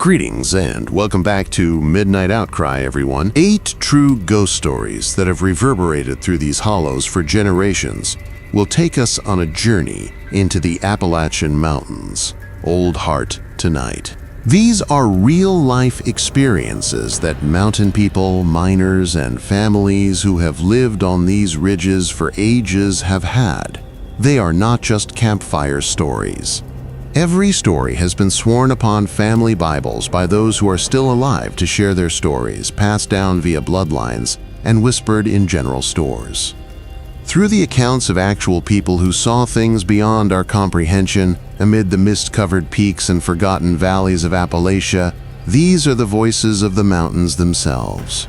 Greetings and welcome back to Midnight Outcry, everyone. 8 true ghost stories that have reverberated through these hollows for generations will take us on a journey into the Appalachian Mountains. Old Heart tonight. These are real-life experiences that mountain people, miners, and families who have lived on these ridges for ages have had. They are not just campfire stories. Every story has been sworn upon family Bibles by those who are still alive to share their stories, passed down via bloodlines and whispered in general stores. Through the accounts of actual people who saw things beyond our comprehension, amid the mist-covered peaks and forgotten valleys of Appalachia, these are the voices of the mountains themselves.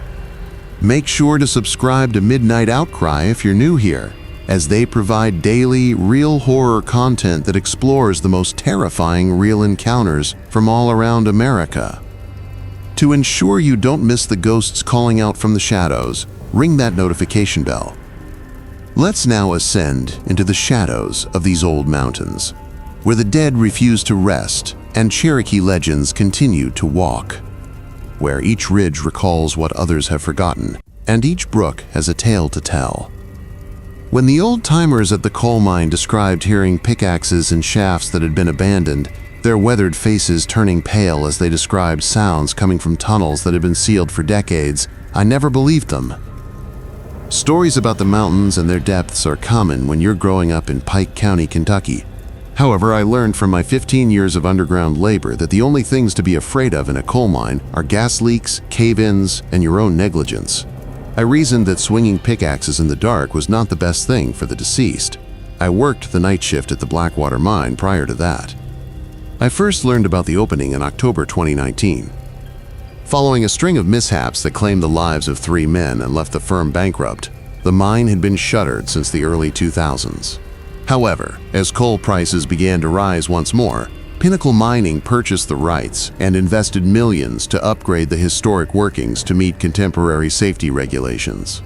Make sure to subscribe to Midnight Outcry if you're new here, as they provide daily, real horror content that explores the most terrifying real encounters from all around America. To ensure you don't miss the ghosts calling out from the shadows, ring that notification bell. Let's now ascend into the shadows of these old mountains, where the dead refuse to rest and Cherokee legends continue to walk, where each ridge recalls what others have forgotten, and each brook has a tale to tell. When the old-timers at the coal mine described hearing pickaxes and shafts that had been abandoned, their weathered faces turning pale as they described sounds coming from tunnels that had been sealed for decades, I never believed them. Stories about the mountains and their depths are common when you're growing up in Pike County, Kentucky. However, I learned from my 15 years of underground labor that the only things to be afraid of in a coal mine are gas leaks, cave-ins, and your own negligence. I reasoned that swinging pickaxes in the dark was not the best thing for the deceased. I worked the night shift at the Blackwater mine prior to that. I first learned about the opening in October 2019. Following a string of mishaps that claimed the lives of 3 men and left the firm bankrupt, the mine had been shuttered since the early 2000s. However, as coal prices began to rise once more, Pinnacle Mining purchased the rights and invested millions to upgrade the historic workings to meet contemporary safety regulations.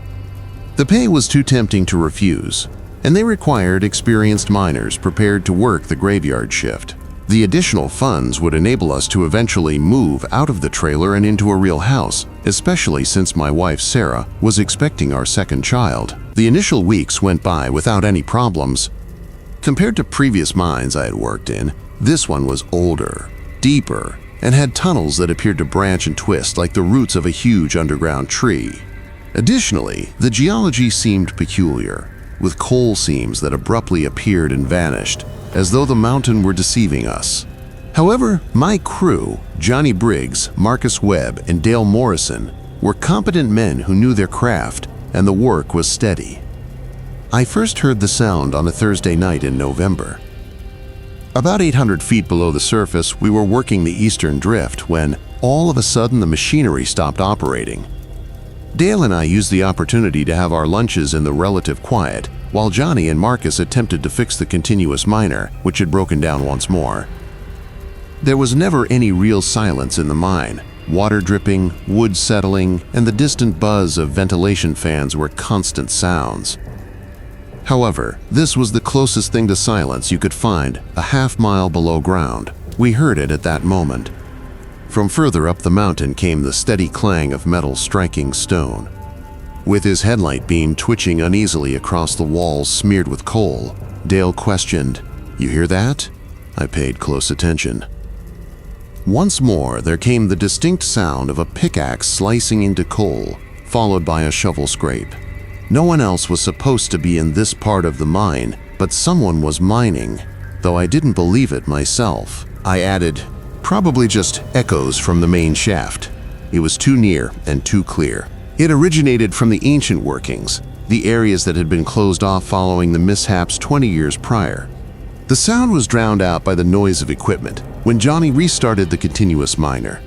The pay was too tempting to refuse, and they required experienced miners prepared to work the graveyard shift. The additional funds would enable us to eventually move out of the trailer and into a real house, especially since my wife Sarah was expecting our second child. The initial weeks went by without any problems. Compared to previous mines I had worked in, this one was older, deeper, and had tunnels that appeared to branch and twist like the roots of a huge underground tree. Additionally, the geology seemed peculiar, with coal seams that abruptly appeared and vanished, as though the mountain were deceiving us. However, my crew, Johnny Briggs, Marcus Webb, and Dale Morrison, were competent men who knew their craft, and the work was steady. I first heard the sound on a Thursday night in November. About 800 feet below the surface, we were working the eastern drift when, all of a sudden, the machinery stopped operating. Dale and I used the opportunity to have our lunches in the relative quiet, while Johnny and Marcus attempted to fix the continuous miner, which had broken down once more. There was never any real silence in the mine. Water dripping, wood settling, and the distant buzz of ventilation fans were constant sounds. However, this was the closest thing to silence you could find, a half-mile below ground. We heard it at that moment. From further up the mountain came the steady clang of metal striking stone. With his headlight beam twitching uneasily across the walls smeared with coal, Dale questioned, "You hear that?" I paid close attention. Once more, there came the distinct sound of a pickaxe slicing into coal, followed by a shovel scrape. No one else was supposed to be in this part of the mine, but someone was mining, though I didn't believe it myself. I added, "Probably just echoes from the main shaft." It was too near and too clear. It originated from the ancient workings, the areas that had been closed off following the mishaps 20 years prior. The sound was drowned out by the noise of equipment when Johnny restarted the continuous miner.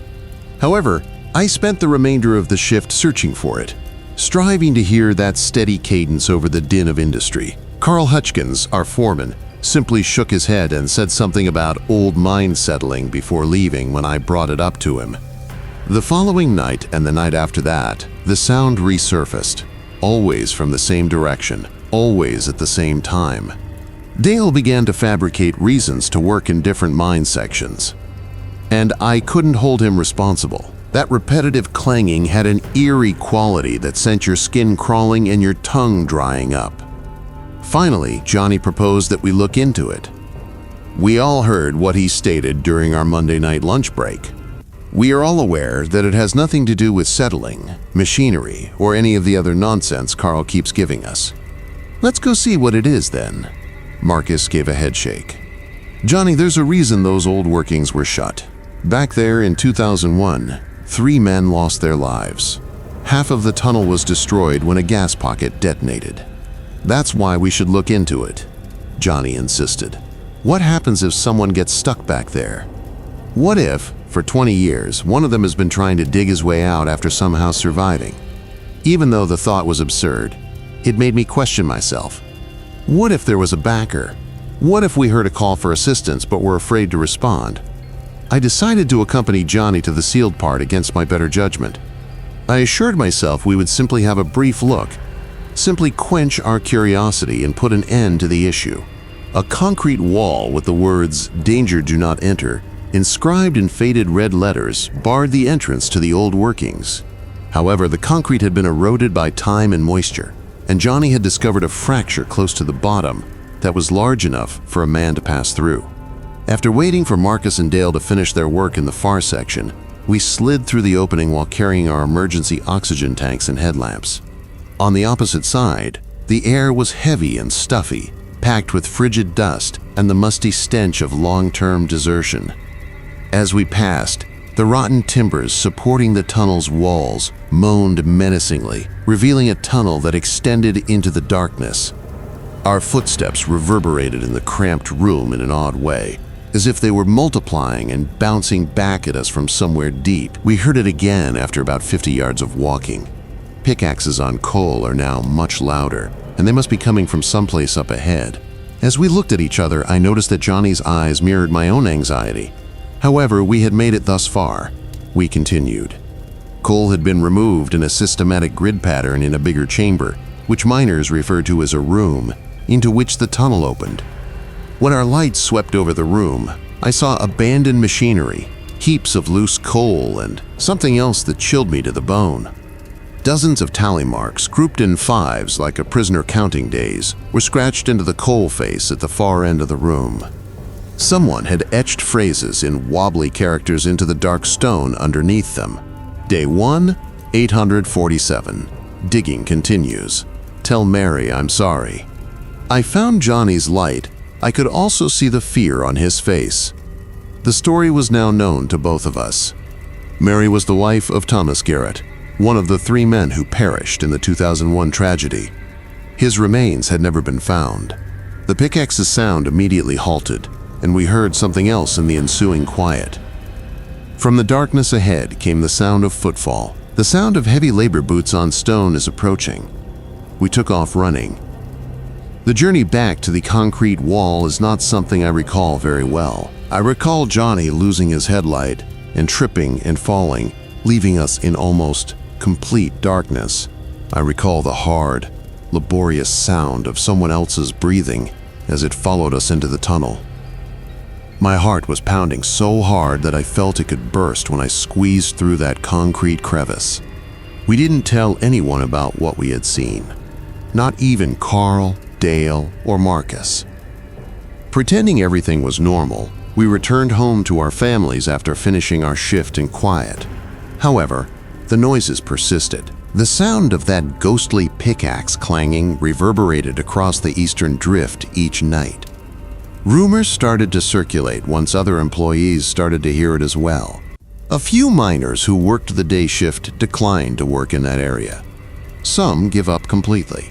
However, I spent the remainder of the shift searching for it, striving to hear that steady cadence over the din of industry. Carl Hutchkins, our foreman, simply shook his head and said something about old mine settling before leaving when I brought it up to him. The following night and the night after that, the sound resurfaced, always from the same direction, always at the same time. Dale began to fabricate reasons to work in different mine sections. and I couldn't hold him responsible. That repetitive clanging had an eerie quality that sent your skin crawling and your tongue drying up. Finally, Johnny proposed that we look into it. We all heard what he stated during our Monday night lunch break. We are all aware that it has nothing to do with settling, machinery, or any of the other nonsense Carl keeps giving us. Let's go see what it is then. Marcus gave a headshake. Johnny, there's a reason those old workings were shut. Back there in 2001, 3 men lost their lives. Half of the tunnel was destroyed when a gas pocket detonated. That's why we should look into it, Johnny insisted. What happens if someone gets stuck back there? What if, for 20 years, one of them has been trying to dig his way out after somehow surviving? Even though the thought was absurd, it made me question myself. What if there was a backer? What if we heard a call for assistance but were afraid to respond? I decided to accompany Johnny to the sealed part against my better judgment. I assured myself we would simply have a brief look, simply quench our curiosity and put an end to the issue. A concrete wall with the words, "Danger, do not enter," inscribed in faded red letters, barred the entrance to the old workings. However, the concrete had been eroded by time and moisture, and Johnny had discovered a fracture close to the bottom that was large enough for a man to pass through. After waiting for Marcus and Dale to finish their work in the far section, we slid through the opening while carrying our emergency oxygen tanks and headlamps. On the opposite side, the air was heavy and stuffy, packed with frigid dust and the musty stench of long-term desertion. As we passed, the rotten timbers supporting the tunnel's walls moaned menacingly, revealing a tunnel that extended into the darkness. Our footsteps reverberated in the cramped room in an odd way, as if they were multiplying and bouncing back at us from somewhere deep. We heard it again after about 50 yards of walking. Pickaxes on coal are now much louder, and they must be coming from someplace up ahead. As we looked at each other, I noticed that Johnny's eyes mirrored my own anxiety. However, we had made it thus far. We continued. Coal had been removed in a systematic grid pattern in a bigger chamber, which miners refer to as a room, into which the tunnel opened. When our lights swept over the room, I saw abandoned machinery, heaps of loose coal, and something else that chilled me to the bone. Dozens of tally marks, grouped in 5s like a prisoner counting days, were scratched into the coal face at the far end of the room. Someone had etched phrases in wobbly characters into the dark stone underneath them. Day 1, 847. Digging continues. Tell Mary I'm sorry. I found Johnny's light. I could also see the fear on his face. The story was now known to both of us. Mary was the wife of Thomas Garrett, one of the 3 men who perished in the 2001 tragedy. His remains had never been found. The pickaxe's sound immediately halted, and we heard something else in the ensuing quiet. From the darkness ahead came the sound of footfall. The sound of heavy labor boots on stone is approaching. We took off running. The journey back to the concrete wall is not something I recall very well. I recall Johnny losing his headlight and tripping and falling, leaving us in almost complete darkness. I recall the hard, laborious sound of someone else's breathing as it followed us into the tunnel. My heart was pounding so hard that I felt it could burst when I squeezed through that concrete crevice. We didn't tell anyone about what we had seen. Not even Carl, Dale, or Marcus. Pretending everything was normal, we returned home to our families after finishing our shift in quiet. However, the noises persisted. The sound of that ghostly pickaxe clanging reverberated across the eastern drift each night. Rumors started to circulate once other employees started to hear it as well. A few miners who worked the day shift declined to work in that area. Some give up completely.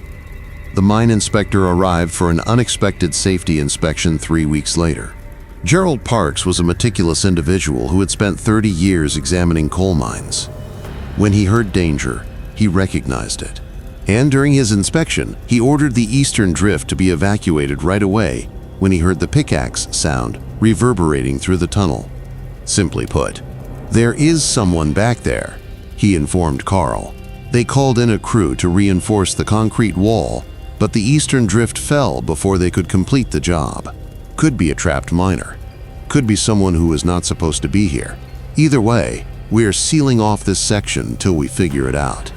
The mine inspector arrived for an unexpected safety inspection 3 weeks later. Gerald Parks was a meticulous individual who had spent 30 years examining coal mines. When he heard danger, he recognized it. And during his inspection, he ordered the eastern drift to be evacuated right away when he heard the pickaxe sound reverberating through the tunnel. Simply put, there is someone back there, he informed Carl. They called in a crew to reinforce the concrete wall, but the eastern drift fell before they could complete the job. Could be a trapped miner. Could be someone who was not supposed to be here. Either way, we are sealing off this section till we figure it out.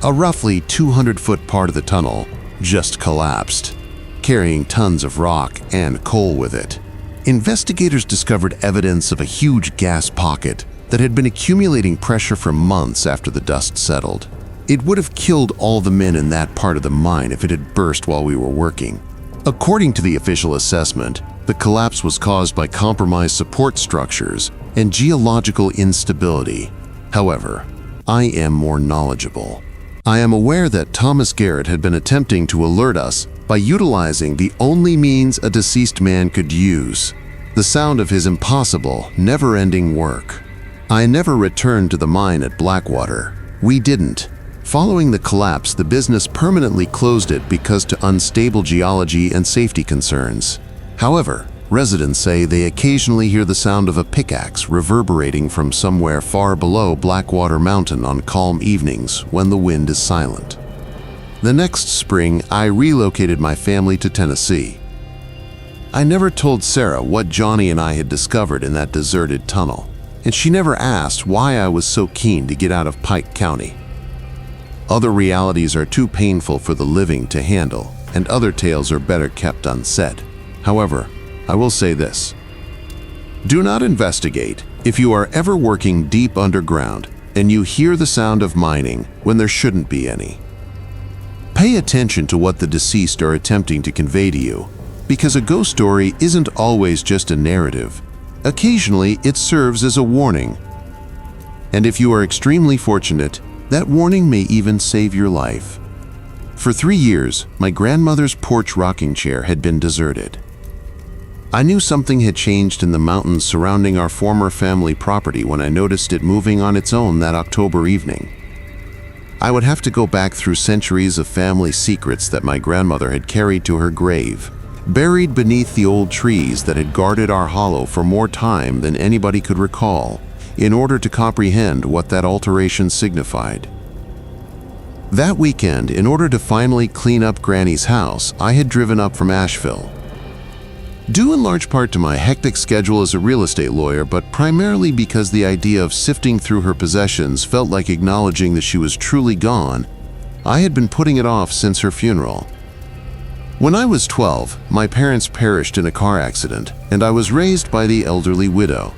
A roughly 200-foot part of the tunnel just collapsed, carrying tons of rock and coal with it. Investigators discovered evidence of a huge gas pocket that had been accumulating pressure for months after the dust settled. It would have killed all the men in that part of the mine if it had burst while we were working. According to the official assessment, the collapse was caused by compromised support structures and geological instability. However, I am more knowledgeable. I am aware that Thomas Garrett had been attempting to alert us by utilizing the only means a deceased man could use, the sound of his impossible, never-ending work. I never returned to the mine at Blackwater. We didn't. Following the collapse, the business permanently closed it because to unstable geology and safety concerns. However, residents say they occasionally hear the sound of a pickaxe reverberating from somewhere far below Blackwater Mountain on calm evenings when the wind is silent. The next spring, I relocated my family to Tennessee. I never told Sarah what Johnny and I had discovered in that deserted tunnel, and she never asked why I was so keen to get out of Pike County. Other realities are too painful for the living to handle, and other tales are better kept unsaid. However, I will say this. Do not investigate if you are ever working deep underground and you hear the sound of mining when there shouldn't be any. Pay attention to what the deceased are attempting to convey to you, because a ghost story isn't always just a narrative. Occasionally, it serves as a warning. And if you are extremely fortunate, that warning may even save your life. For 3 years, my grandmother's porch rocking chair had been deserted. I knew something had changed in the mountains surrounding our former family property when I noticed it moving on its own that October evening. I would have to go back through centuries of family secrets that my grandmother had carried to her grave, buried beneath the old trees that had guarded our hollow for more time than anybody could recall, in order to comprehend what that alteration signified. That weekend, in order to finally clean up Granny's house, I had driven up from Asheville. Due in large part to my hectic schedule as a real estate lawyer, but primarily because the idea of sifting through her possessions felt like acknowledging that she was truly gone, I had been putting it off since her funeral. When I was 12, my parents perished in a car accident, and I was raised by the elderly widow.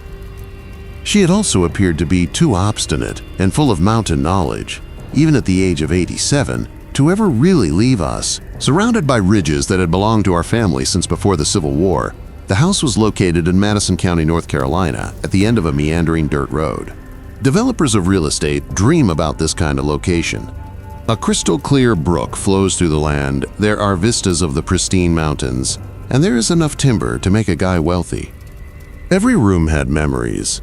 She had also appeared to be too obstinate and full of mountain knowledge, even at the age of 87, to ever really leave us. Surrounded by ridges that had belonged to our family since before the Civil War, the house was located in Madison County, North Carolina, at the end of a meandering dirt road. Developers of real estate dream about this kind of location. A crystal clear brook flows through the land, there are vistas of the pristine mountains, and there is enough timber to make a guy wealthy. Every room had memories.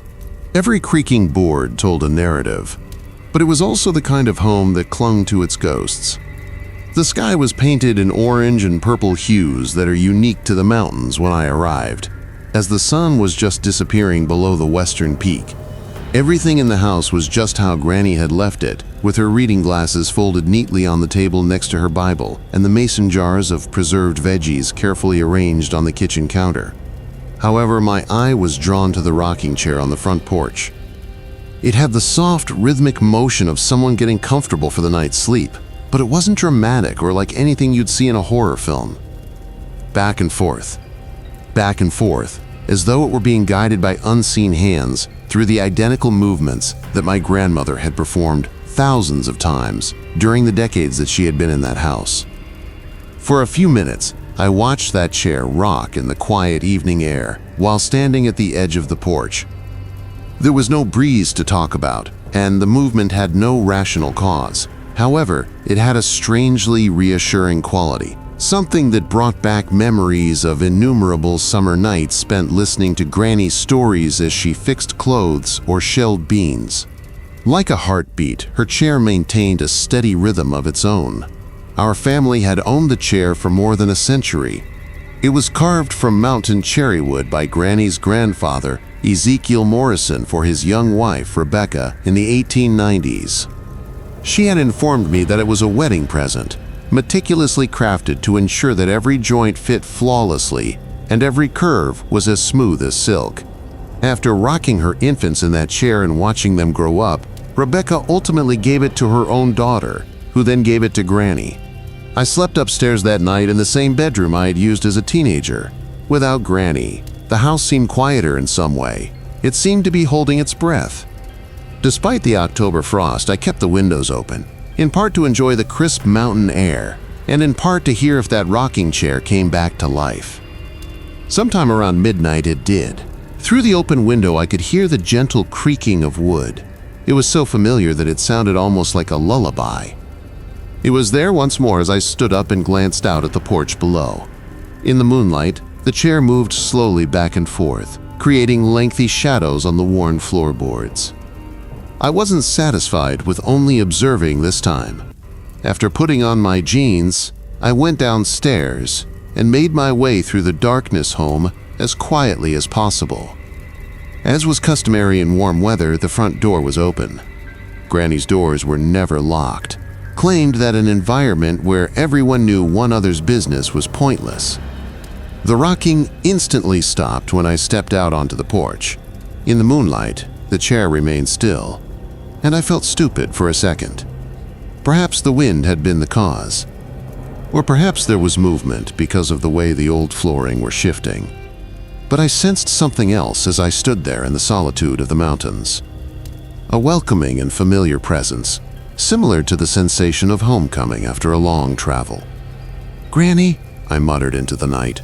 Every creaking board told a narrative. But it was also the kind of home that clung to its ghosts. The sky was painted in orange and purple hues that are unique to the mountains when I arrived, as the sun was just disappearing below the western peak. Everything in the house was just how Granny had left it, with her reading glasses folded neatly on the table next to her Bible and the mason jars of preserved veggies carefully arranged on the kitchen counter. However, my eye was drawn to the rocking chair on the front porch. It had the soft, rhythmic motion of someone getting comfortable for the night's sleep, but it wasn't dramatic or like anything you'd see in a horror film. Back and forth, as though it were being guided by unseen hands through the identical movements that my grandmother had performed thousands of times during the decades that she had been in that house. For a few minutes, I watched that chair rock in the quiet evening air while standing at the edge of the porch. There was no breeze to talk about, and the movement had no rational cause. However, it had a strangely reassuring quality, something that brought back memories of innumerable summer nights spent listening to Granny's stories as she fixed clothes or shelled beans. Like a heartbeat, her chair maintained a steady rhythm of its own. Our family had owned the chair for more than a century. It was carved from mountain cherry wood by Granny's grandfather, Ezekiel Morrison, for his young wife, Rebecca, in the 1890s. She had informed me that it was a wedding present, meticulously crafted to ensure that every joint fit flawlessly and every curve was as smooth as silk. After rocking her infants in that chair and watching them grow up, Rebecca ultimately gave it to her own daughter, who then gave it to Granny. I slept upstairs that night in the same bedroom I had used as a teenager. Without Granny, the house seemed quieter in some way. It seemed to be holding its breath. Despite the October frost, I kept the windows open, in part to enjoy the crisp mountain air, and in part to hear if that rocking chair came back to life. Sometime around midnight it did. Through the open window I could hear the gentle creaking of wood. It was so familiar that it sounded almost like a lullaby. It was there once more as I stood up and glanced out at the porch below. In the moonlight, the chair moved slowly back and forth, creating lengthy shadows on the worn floorboards. I wasn't satisfied with only observing this time. After putting on my jeans, I went downstairs and made my way through the darkness home as quietly as possible. As was customary in warm weather, the front door was open. Granny's doors were never locked, claimed that an environment where everyone knew one other's business was pointless. The rocking instantly stopped when I stepped out onto the porch. In the moonlight, the chair remained still, and I felt stupid for a second. Perhaps the wind had been the cause. Or perhaps there was movement because of the way the old flooring were shifting. But I sensed something else as I stood there in the solitude of the mountains. A welcoming and familiar presence, similar to the sensation of homecoming after a long travel. "Granny," I muttered into the night.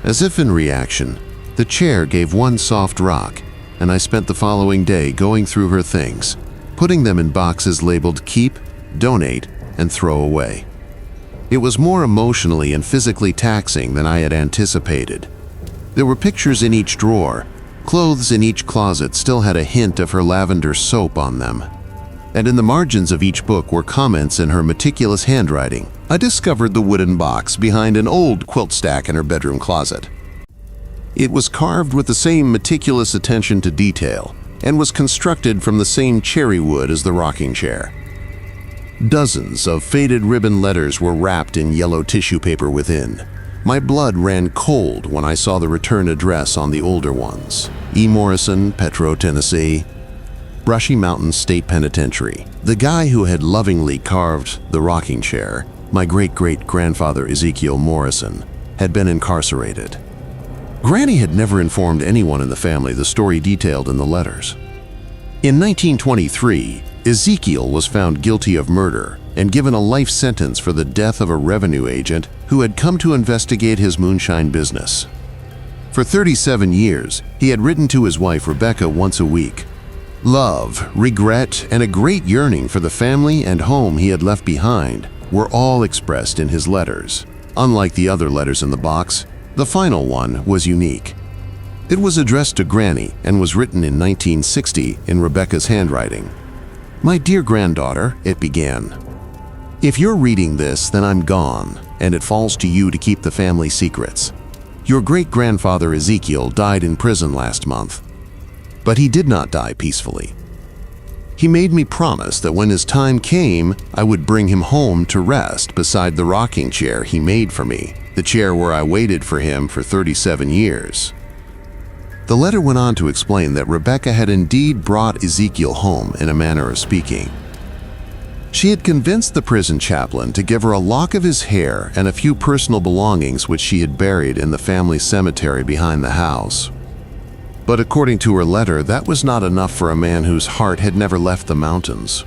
As if in reaction, the chair gave one soft rock, and I spent the following day going through her things, putting them in boxes labeled keep, donate, and throw away. It was more emotionally and physically taxing than I had anticipated. There were pictures in each drawer. Clothes in each closet still had a hint of her lavender soap on them. And in the margins of each book were comments in her meticulous handwriting. I discovered the wooden box behind an old quilt stack in her bedroom closet. It was carved with the same meticulous attention to detail and was constructed from the same cherry wood as the rocking chair. Dozens of faded ribbon letters were wrapped in yellow tissue paper within. My blood ran cold when I saw the return address on the older ones. E. Morrison, Petro, Tennessee. Brushy Mountains State Penitentiary. The guy who had lovingly carved the rocking chair, my great-great-grandfather Ezekiel Morrison, had been incarcerated. Granny had never informed anyone in the family the story detailed in the letters. In 1923, Ezekiel was found guilty of murder and given a life sentence for the death of a revenue agent who had come to investigate his moonshine business. For 37 years, he had written to his wife Rebecca once a week. Love, regret, and a great yearning for the family and home he had left behind were all expressed in his letters. Unlike the other letters in the box, the final one was unique. It was addressed to Granny and was written in 1960 in Rebecca's handwriting. "My dear granddaughter," it began. "If you're reading this, then I'm gone, and it falls to you to keep the family secrets. Your great-grandfather Ezekiel died in prison last month. But he did not die peacefully. He made me promise that when his time came, I would bring him home to rest beside the rocking chair he made for me, the chair where I waited for him for 37 years. The letter went on to explain that Rebecca had indeed brought Ezekiel home in a manner of speaking. She had convinced the prison chaplain to give her a lock of his hair and a few personal belongings which she had buried in the family cemetery behind the house. But according to her letter, that was not enough for a man whose heart had never left the mountains.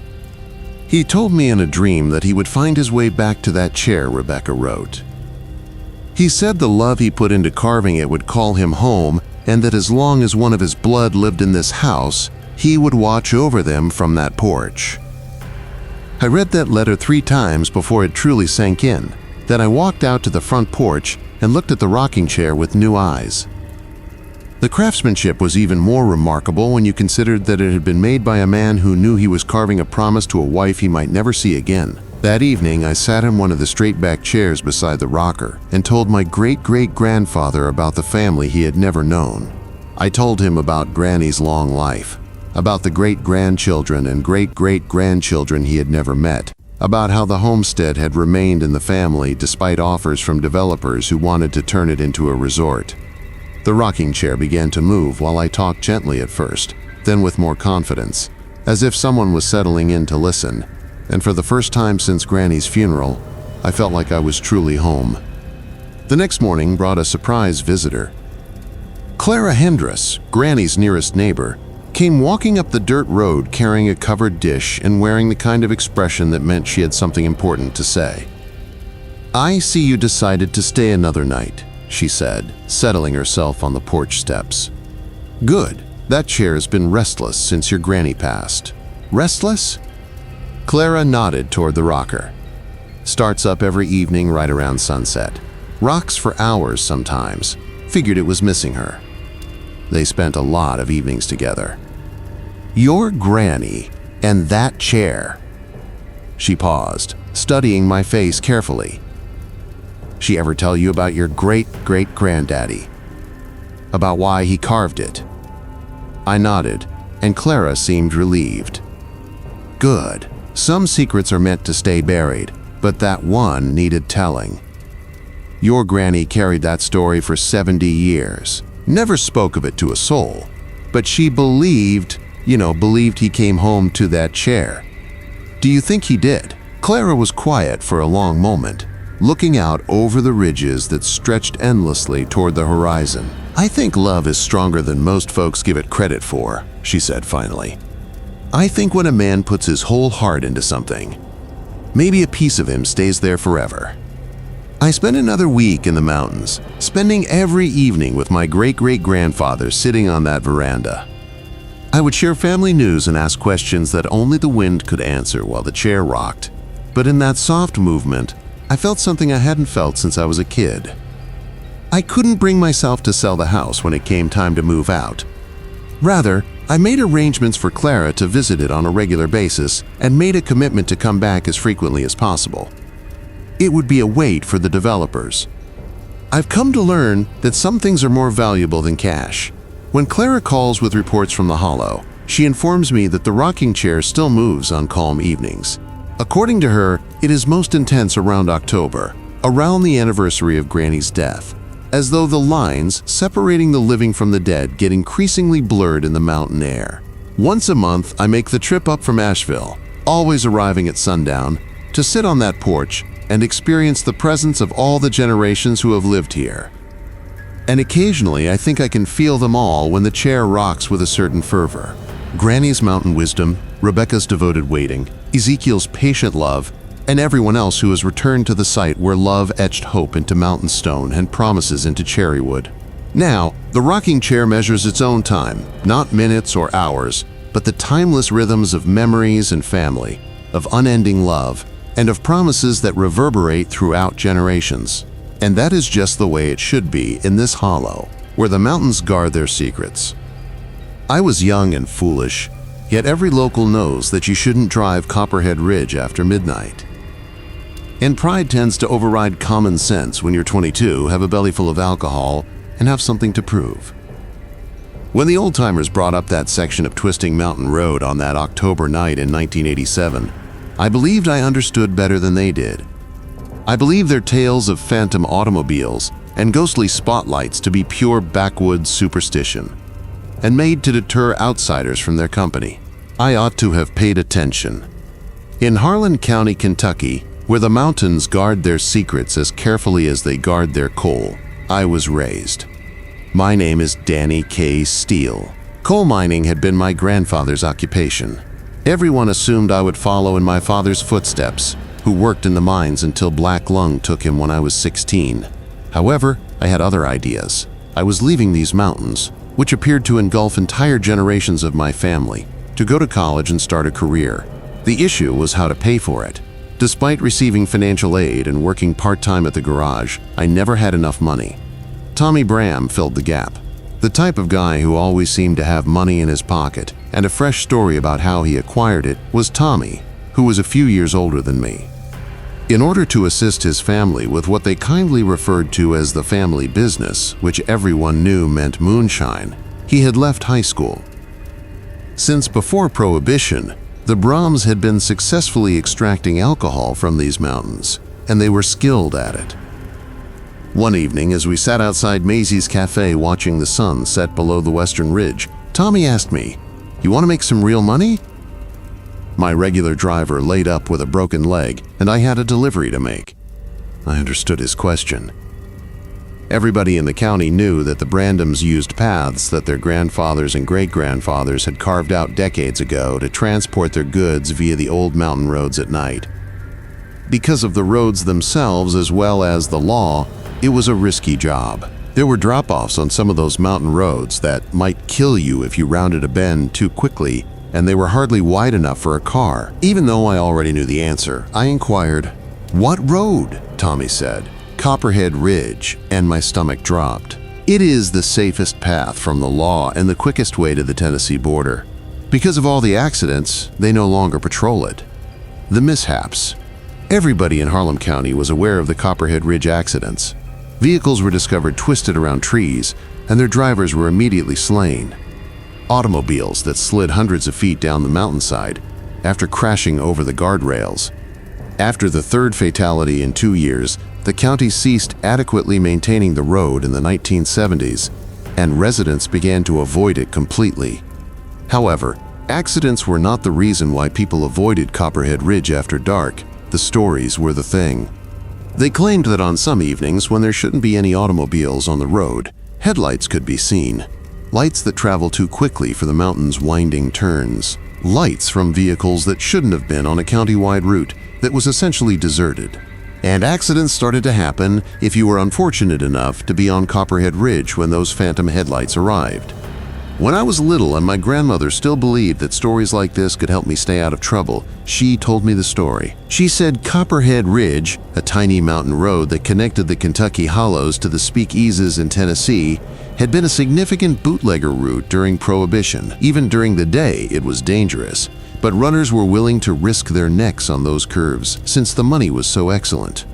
He told me in a dream that he would find his way back to that chair, Rebecca wrote. He said the love he put into carving it would call him home, and that as long as one of his blood lived in this house, he would watch over them from that porch. I read that letter 3 times before it truly sank in. Then I walked out to the front porch and looked at the rocking chair with new eyes. The craftsmanship was even more remarkable when you considered that it had been made by a man who knew he was carving a promise to a wife he might never see again. That evening, I sat in one of the straight-back chairs beside the rocker and told my great-great-grandfather about the family he had never known. I told him about Granny's long life, about the great-grandchildren and great-great-grandchildren he had never met, about how the homestead had remained in the family despite offers from developers who wanted to turn it into a resort. The rocking chair began to move while I talked gently at first, then with more confidence, as if someone was settling in to listen. And for the first time since Granny's funeral, I felt like I was truly home. The next morning brought a surprise visitor. Clara Hendress, Granny's nearest neighbor, came walking up the dirt road carrying a covered dish and wearing the kind of expression that meant she had something important to say. "I see you decided to stay another night," she said, settling herself on the porch steps. "Good. That chair has been restless since your granny passed." "Restless?" Clara nodded toward the rocker. "Starts up every evening right around sunset. Rocks for hours sometimes. Figured it was missing her." They spent a lot of evenings together. "Your granny and that chair." She paused, studying my face carefully. "She ever tell you about your great-great-granddaddy? About why he carved it?" I nodded, and Clara seemed relieved. "Good. Some secrets are meant to stay buried, but that one needed telling. Your granny carried that story for 70 years. Never spoke of it to a soul, but she believed he came home to that chair. Do you think he did?" Clara was quiet for a long moment, looking out over the ridges that stretched endlessly toward the horizon. "I think love is stronger than most folks give it credit for," she said finally. "I think when a man puts his whole heart into something, maybe a piece of him stays there forever." I spent another week in the mountains, spending every evening with my great-great-grandfather sitting on that veranda. I would share family news and ask questions that only the wind could answer while the chair rocked. But in that soft movement, I felt something I hadn't felt since I was a kid. I couldn't bring myself to sell the house when it came time to move out. Rather, I made arrangements for Clara to visit it on a regular basis and made a commitment to come back as frequently as possible. It would be a wait for the developers. I've come to learn that some things are more valuable than cash. When Clara calls with reports from the hollow, she informs me that the rocking chair still moves on calm evenings. According to her, it is most intense around October, around the anniversary of Granny's death, as though the lines separating the living from the dead get increasingly blurred in the mountain air. Once a month, I make the trip up from Asheville, always arriving at sundown, to sit on that porch and experience the presence of all the generations who have lived here. And occasionally, I think I can feel them all when the chair rocks with a certain fervor. Granny's mountain wisdom, Rebecca's devoted waiting, Ezekiel's patient love, and everyone else who has returned to the site where love etched hope into mountain stone and promises into cherry wood. Now, the rocking chair measures its own time, not minutes or hours, but the timeless rhythms of memories and family, of unending love, and of promises that reverberate throughout generations. And that is just the way it should be in this hollow, where the mountains guard their secrets. I was young and foolish, yet every local knows that you shouldn't drive Copperhead Ridge after midnight. And pride tends to override common sense when you're 22, have a belly full of alcohol, and have something to prove. When the old-timers brought up that section of Twisting Mountain Road on that October night in 1987, I believed I understood better than they did. I believed their tales of phantom automobiles and ghostly spotlights to be pure backwoods superstition, and made to deter outsiders from their company. I ought to have paid attention. In Harlan County, Kentucky, where the mountains guard their secrets as carefully as they guard their coal, I was raised. My name is Danny K. Steele. Coal mining had been my grandfather's occupation. Everyone assumed I would follow in my father's footsteps, who worked in the mines until black lung took him when I was 16. However, I had other ideas. I was leaving these mountains, which appeared to engulf entire generations of my family, to go to college and start a career. The issue was how to pay for it. Despite receiving financial aid and working part-time at the garage, I never had enough money. Tommy Bram filled the gap. The type of guy who always seemed to have money in his pocket and a fresh story about how he acquired it was Tommy, who was a few years older than me. In order to assist his family with what they kindly referred to as the family business, which everyone knew meant moonshine, he had left high school. Since before Prohibition, the Brahms had been successfully extracting alcohol from these mountains, and they were skilled at it. One evening, as we sat outside Maisie's cafe watching the sun set below the western ridge, Tommy asked me, "You want to make some real money?" My regular driver laid up with a broken leg, and I had a delivery to make. I understood his question. Everybody in the county knew that the Brandoms used paths that their grandfathers and great-grandfathers had carved out decades ago to transport their goods via the old mountain roads at night. Because of the roads themselves as well as the law, it was a risky job. There were drop-offs on some of those mountain roads that might kill you if you rounded a bend too quickly, and they were hardly wide enough for a car. Even though I already knew the answer, I inquired, "What road?" Tommy said. "Copperhead Ridge," and my stomach dropped. It is the safest path from the law and the quickest way to the Tennessee border. Because of all the accidents, they no longer patrol it. The mishaps. Everybody in Harlan County was aware of the Copperhead Ridge accidents. Vehicles were discovered twisted around trees, and their drivers were immediately slain. Automobiles that slid hundreds of feet down the mountainside after crashing over the guardrails. After the third fatality in 2 years, the county ceased adequately maintaining the road in the 1970s, and residents began to avoid it completely. However, accidents were not the reason why people avoided Copperhead Ridge after dark. The stories were the thing. They claimed that on some evenings, when there shouldn't be any automobiles on the road, headlights could be seen. Lights that travel too quickly for the mountain's winding turns. Lights from vehicles that shouldn't have been on a county-wide route that was essentially deserted. And accidents started to happen if you were unfortunate enough to be on Copperhead Ridge when those phantom headlights arrived. When I was little and my grandmother still believed that stories like this could help me stay out of trouble, she told me the story. She said Copperhead Ridge, a tiny mountain road that connected the Kentucky Hollows to the Speakeasies in Tennessee, had been a significant bootlegger route during Prohibition. Even during the day, it was dangerous, but runners were willing to risk their necks on those curves since the money was so excellent.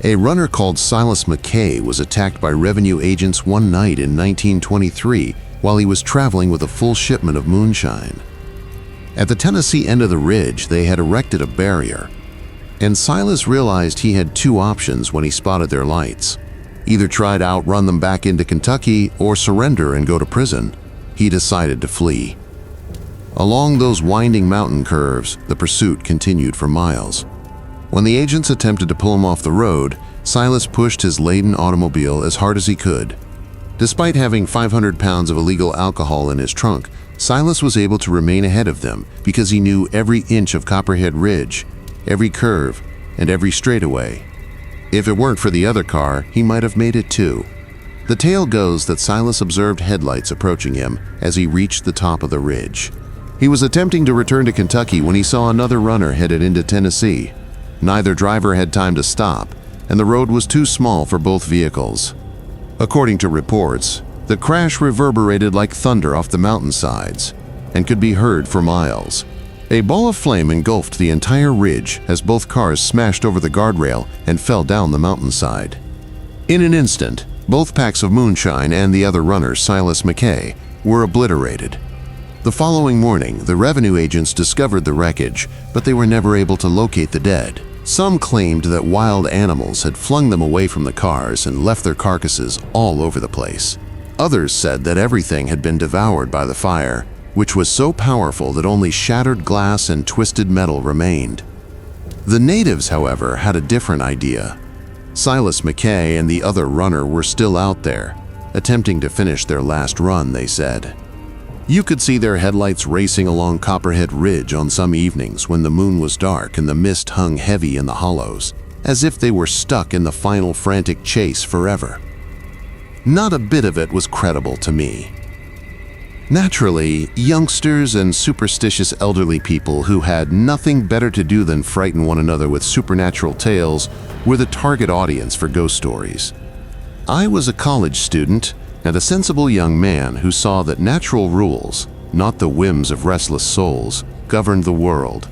A runner called Silas McKay was attacked by revenue agents one night in 1923 while he was traveling with a full shipment of moonshine. At the Tennessee end of the ridge, they had erected a barrier, and Silas realized he had two options when he spotted their lights. Either try to outrun them back into Kentucky or surrender and go to prison. He decided to flee. Along those winding mountain curves, the pursuit continued for miles. When the agents attempted to pull him off the road, Silas pushed his laden automobile as hard as he could. Despite having 500 pounds of illegal alcohol in his trunk, Silas was able to remain ahead of them because he knew every inch of Copperhead Ridge, every curve, and every straightaway. If it weren't for the other car, he might have made it too. The tale goes that Silas observed headlights approaching him as he reached the top of the ridge. He was attempting to return to Kentucky when he saw another runner headed into Tennessee. Neither driver had time to stop, and the road was too small for both vehicles. According to reports, the crash reverberated like thunder off the mountainsides and could be heard for miles. A ball of flame engulfed the entire ridge as both cars smashed over the guardrail and fell down the mountainside. In an instant, both packs of moonshine and the other runner, Silas McKay, were obliterated. The following morning, the revenue agents discovered the wreckage, but they were never able to locate the dead. Some claimed that wild animals had flung them away from the cars and left their carcasses all over the place. Others said that everything had been devoured by the fire, which was so powerful that only shattered glass and twisted metal remained. The natives, however, had a different idea. Silas McKay and the other runner were still out there, attempting to finish their last run, they said. You could see their headlights racing along Copperhead Ridge on some evenings when the moon was dark and the mist hung heavy in the hollows, as if they were stuck in the final frantic chase forever. Not a bit of it was credible to me. Naturally, youngsters and superstitious elderly people who had nothing better to do than frighten one another with supernatural tales were the target audience for ghost stories. I was a college student and a sensible young man who saw that natural rules, not the whims of restless souls, governed the world.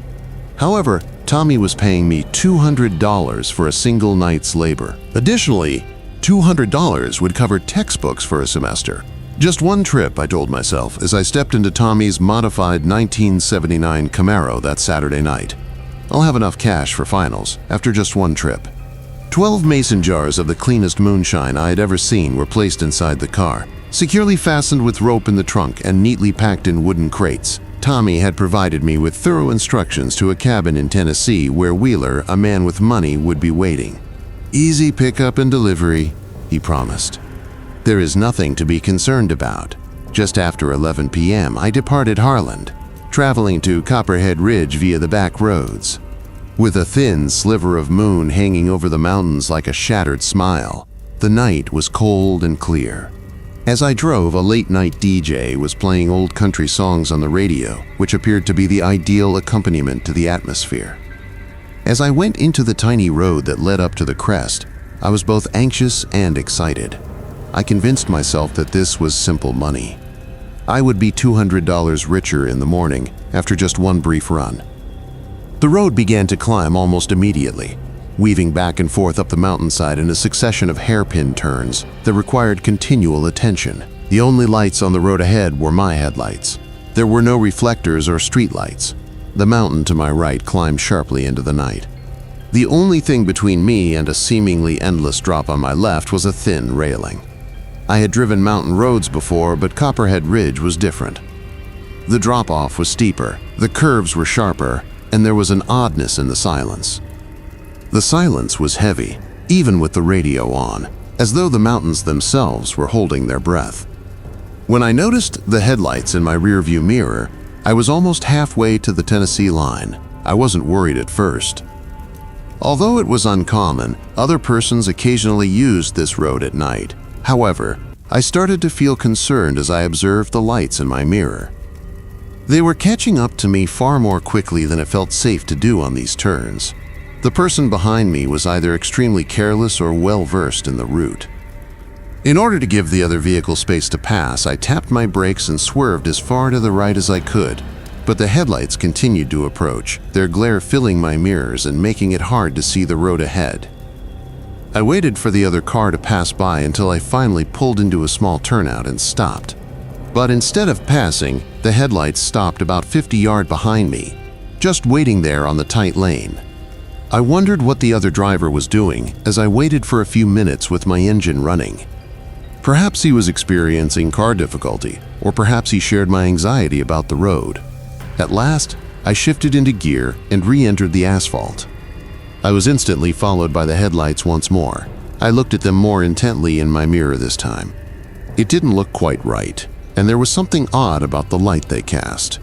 However, Tommy was paying me $200 for a single night's labor. Additionally, $200 would cover textbooks for a semester. Just one trip, I told myself, as I stepped into Tommy's modified 1979 Camaro that Saturday night. I'll have enough cash for finals after just one trip. 12 mason jars of the cleanest moonshine I had ever seen were placed inside the car, securely fastened with rope in the trunk and neatly packed in wooden crates. Tommy had provided me with thorough instructions to a cabin in Tennessee where Wheeler, a man with money, would be waiting. "Easy pickup and delivery," he promised. "There is nothing to be concerned about." Just after 11 p.m., I departed Harland, traveling to Copperhead Ridge via the back roads. With a thin sliver of moon hanging over the mountains like a shattered smile, the night was cold and clear. As I drove, a late-night DJ was playing old country songs on the radio, which appeared to be the ideal accompaniment to the atmosphere. As I went into the tiny road that led up to the crest, I was both anxious and excited. I convinced myself that this was simple money. I would be $200 richer in the morning after just one brief run. The road began to climb almost immediately, weaving back and forth up the mountainside in a succession of hairpin turns that required continual attention. The only lights on the road ahead were my headlights. There were no reflectors or streetlights. The mountain to my right climbed sharply into the night. The only thing between me and a seemingly endless drop on my left was a thin railing. I had driven mountain roads before, but Copperhead Ridge was different. The drop-off was steeper, the curves were sharper, and there was an oddness in the silence. The silence was heavy, even with the radio on, as though the mountains themselves were holding their breath. When I noticed the headlights in my rearview mirror, I was almost halfway to the Tennessee line. I wasn't worried at first. Although it was uncommon, other persons occasionally used this road at night. However, I started to feel concerned as I observed the lights in my mirror. They were catching up to me far more quickly than it felt safe to do on these turns. The person behind me was either extremely careless or well-versed in the route. In order to give the other vehicle space to pass, I tapped my brakes and swerved as far to the right as I could, but the headlights continued to approach, their glare filling my mirrors and making it hard to see the road ahead. I waited for the other car to pass by until I finally pulled into a small turnout and stopped. But instead of passing, the headlights stopped about 50 yards behind me, just waiting there on the tight lane. I wondered what the other driver was doing as I waited for a few minutes with my engine running. Perhaps he was experiencing car difficulty, or perhaps he shared my anxiety about the road. At last, I shifted into gear and re-entered the asphalt. I was instantly followed by the headlights once more. I looked at them more intently in my mirror this time. It didn't look quite right, and there was something odd about the light they cast.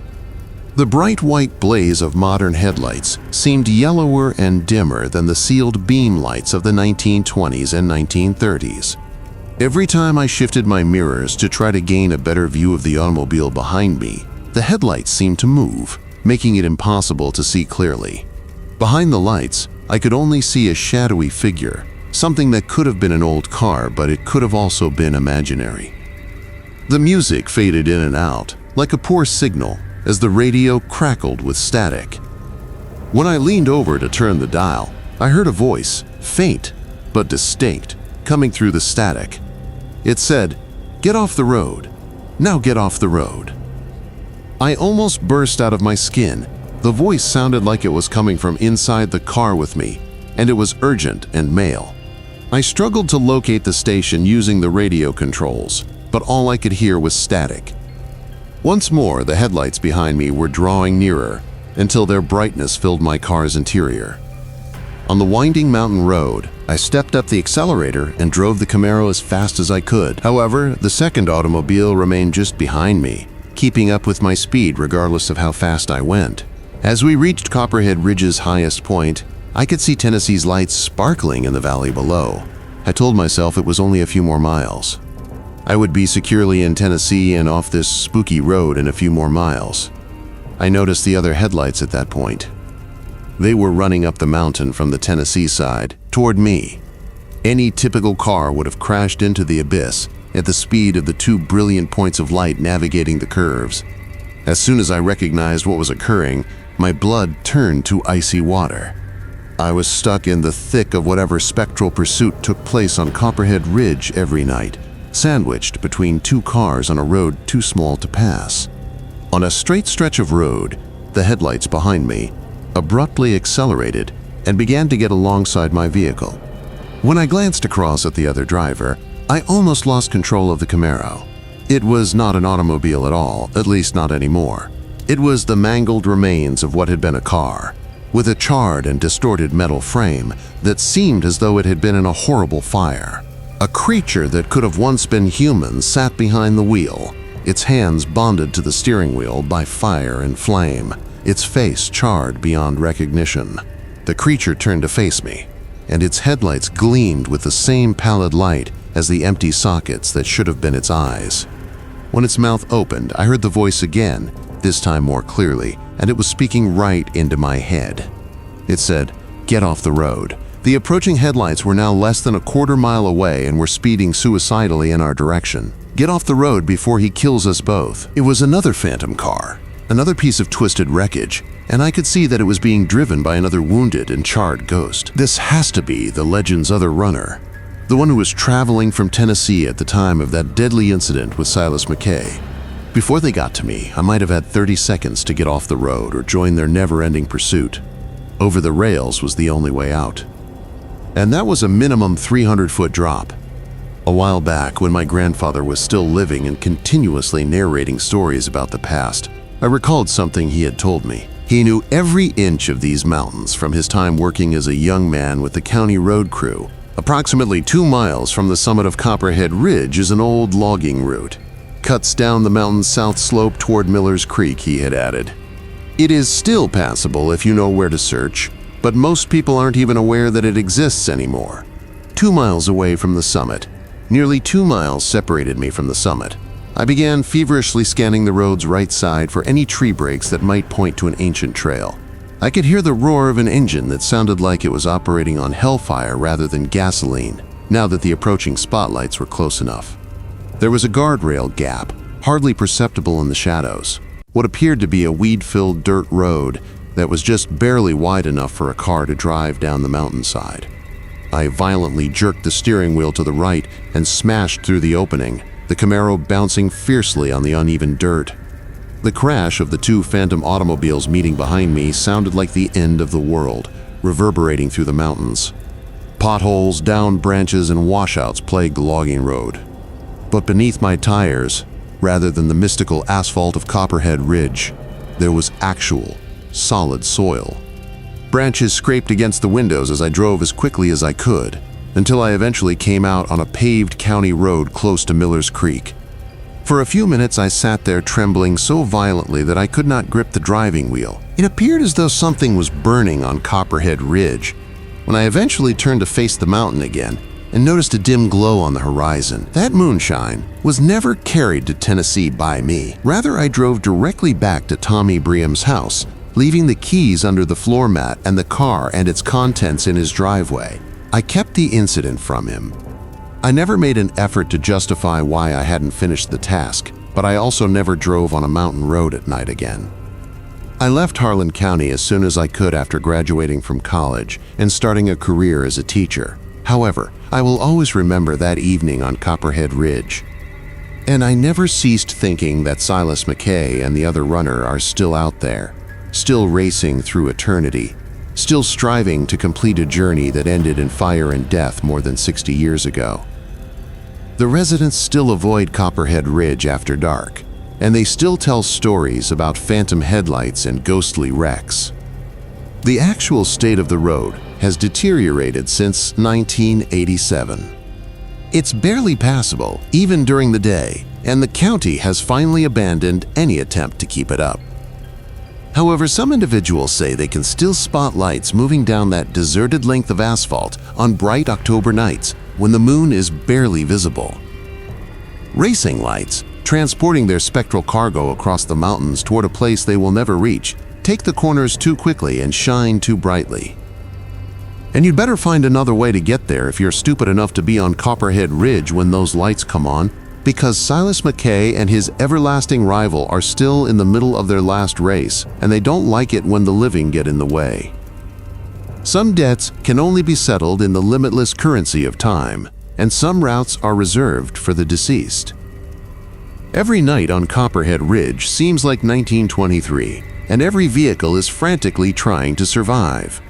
The bright white blaze of modern headlights seemed yellower and dimmer than the sealed beam lights of the 1920s and 1930s. Every time I shifted my mirrors to try to gain a better view of the automobile behind me, the headlights seemed to move, making it impossible to see clearly. Behind the lights, I could only see a shadowy figure, something that could have been an old car, but it could have also been imaginary. The music faded in and out, like a poor signal, as the radio crackled with static. When I leaned over to turn the dial, I heard a voice, faint but distinct, coming through the static. It said, "Get off the road. Now get off the road." I almost burst out of my skin. The voice sounded like it was coming from inside the car with me, and it was urgent and male. I struggled to locate the station using the radio controls, but all I could hear was static. Once more, the headlights behind me were drawing nearer until their brightness filled my car's interior. On the winding mountain road, I stepped up the accelerator and drove the Camaro as fast as I could. However, the second automobile remained just behind me, keeping up with my speed regardless of how fast I went. As we reached Copperhead Ridge's highest point, I could see Tennessee's lights sparkling in the valley below. I told myself it was only a few more miles. I would be securely in Tennessee and off this spooky road in a few more miles. I noticed the other headlights at that point. They were running up the mountain from the Tennessee side, toward me. Any typical car would have crashed into the abyss at the speed of the two brilliant points of light navigating the curves. As soon as I recognized what was occurring, my blood turned to icy water. I was stuck in the thick of whatever spectral pursuit took place on Copperhead Ridge every night, sandwiched between two cars on a road too small to pass. On a straight stretch of road, the headlights behind me abruptly accelerated and began to get alongside my vehicle. When I glanced across at the other driver, I almost lost control of the Camaro. It was not an automobile at all, at least not anymore. It was the mangled remains of what had been a car, with a charred and distorted metal frame that seemed as though it had been in a horrible fire. A creature that could have once been human sat behind the wheel, its hands bonded to the steering wheel by fire and flame, its face charred beyond recognition. The creature turned to face me, and its headlights gleamed with the same pallid light as the empty sockets that should have been its eyes. When its mouth opened, I heard the voice again, this time more clearly, and it was speaking right into my head. It said, "Get off the road." The approaching headlights were now less than a quarter mile away and were speeding suicidally in our direction. Get off the road before he kills us both. It was another phantom car, another piece of twisted wreckage, and I could see that it was being driven by another wounded and charred ghost. This has to be the legend's other runner, the one who was traveling from Tennessee at the time of that deadly incident with Silas McKay. Before they got to me, I might have had 30 seconds to get off the road or join their never-ending pursuit. Over the rails was the only way out. And that was a minimum 300-foot drop. A while back, when my grandfather was still living and continuously narrating stories about the past, I recalled something he had told me. He knew every inch of these mountains from his time working as a young man with the county road crew. Approximately 2 miles from the summit of Copperhead Ridge is an old logging route. Cuts down the mountain's south slope toward Miller's Creek, he had added. It is still passable if you know where to search, but most people aren't even aware that it exists anymore. 2 miles away from the summit, nearly 2 miles separated me from the summit. I began feverishly scanning the road's right side for any tree breaks that might point to an ancient trail. I could hear the roar of an engine that sounded like it was operating on hellfire rather than gasoline, now that the approaching spotlights were close enough. There was a guardrail gap, hardly perceptible in the shadows, what appeared to be a weed-filled dirt road that was just barely wide enough for a car to drive down the mountainside. I violently jerked the steering wheel to the right and smashed through the opening, the Camaro bouncing fiercely on the uneven dirt. The crash of the 2 phantom automobiles meeting behind me sounded like the end of the world, reverberating through the mountains. Potholes, downed branches, and washouts plagued the logging road. But beneath my tires, rather than the mystical asphalt of Copperhead Ridge, there was actual, solid soil. Branches scraped against the windows as I drove as quickly as I could, until I eventually came out on a paved county road close to Miller's Creek. For a few minutes I sat there trembling so violently that I could not grip the driving wheel. It appeared as though something was burning on Copperhead Ridge. When I eventually turned to face the mountain again and noticed a dim glow on the horizon, that moonshine was never carried to Tennessee by me. Rather, I drove directly back to Tommy Briam's house, leaving the keys under the floor mat and the car and its contents in his driveway. I kept the incident from him. I never made an effort to justify why I hadn't finished the task, but I also never drove on a mountain road at night again. I left Harlan County as soon as I could after graduating from college and starting a career as a teacher. However, I will always remember that evening on Copperhead Ridge. And I never ceased thinking that Silas McKay and the other runner are still out there, still racing through eternity, still striving to complete a journey that ended in fire and death more than 60 years ago. The residents still avoid Copperhead Ridge after dark, and they still tell stories about phantom headlights and ghostly wrecks. The actual state of the road has deteriorated since 1987. It's barely passable, even during the day, and the county has finally abandoned any attempt to keep it up. However, some individuals say they can still spot lights moving down that deserted length of asphalt on bright October nights when the moon is barely visible. Racing lights, transporting their spectral cargo across the mountains toward a place they will never reach, take the corners too quickly and shine too brightly. And you'd better find another way to get there if you're stupid enough to be on Copperhead Ridge when those lights come on, because Silas McKay and his everlasting rival are still in the middle of their last race, and they don't like it when the living get in the way. Some debts can only be settled in the limitless currency of time, and some routes are reserved for the deceased. Every night on Copperhead Ridge seems like 1923, and every vehicle is frantically trying to survive.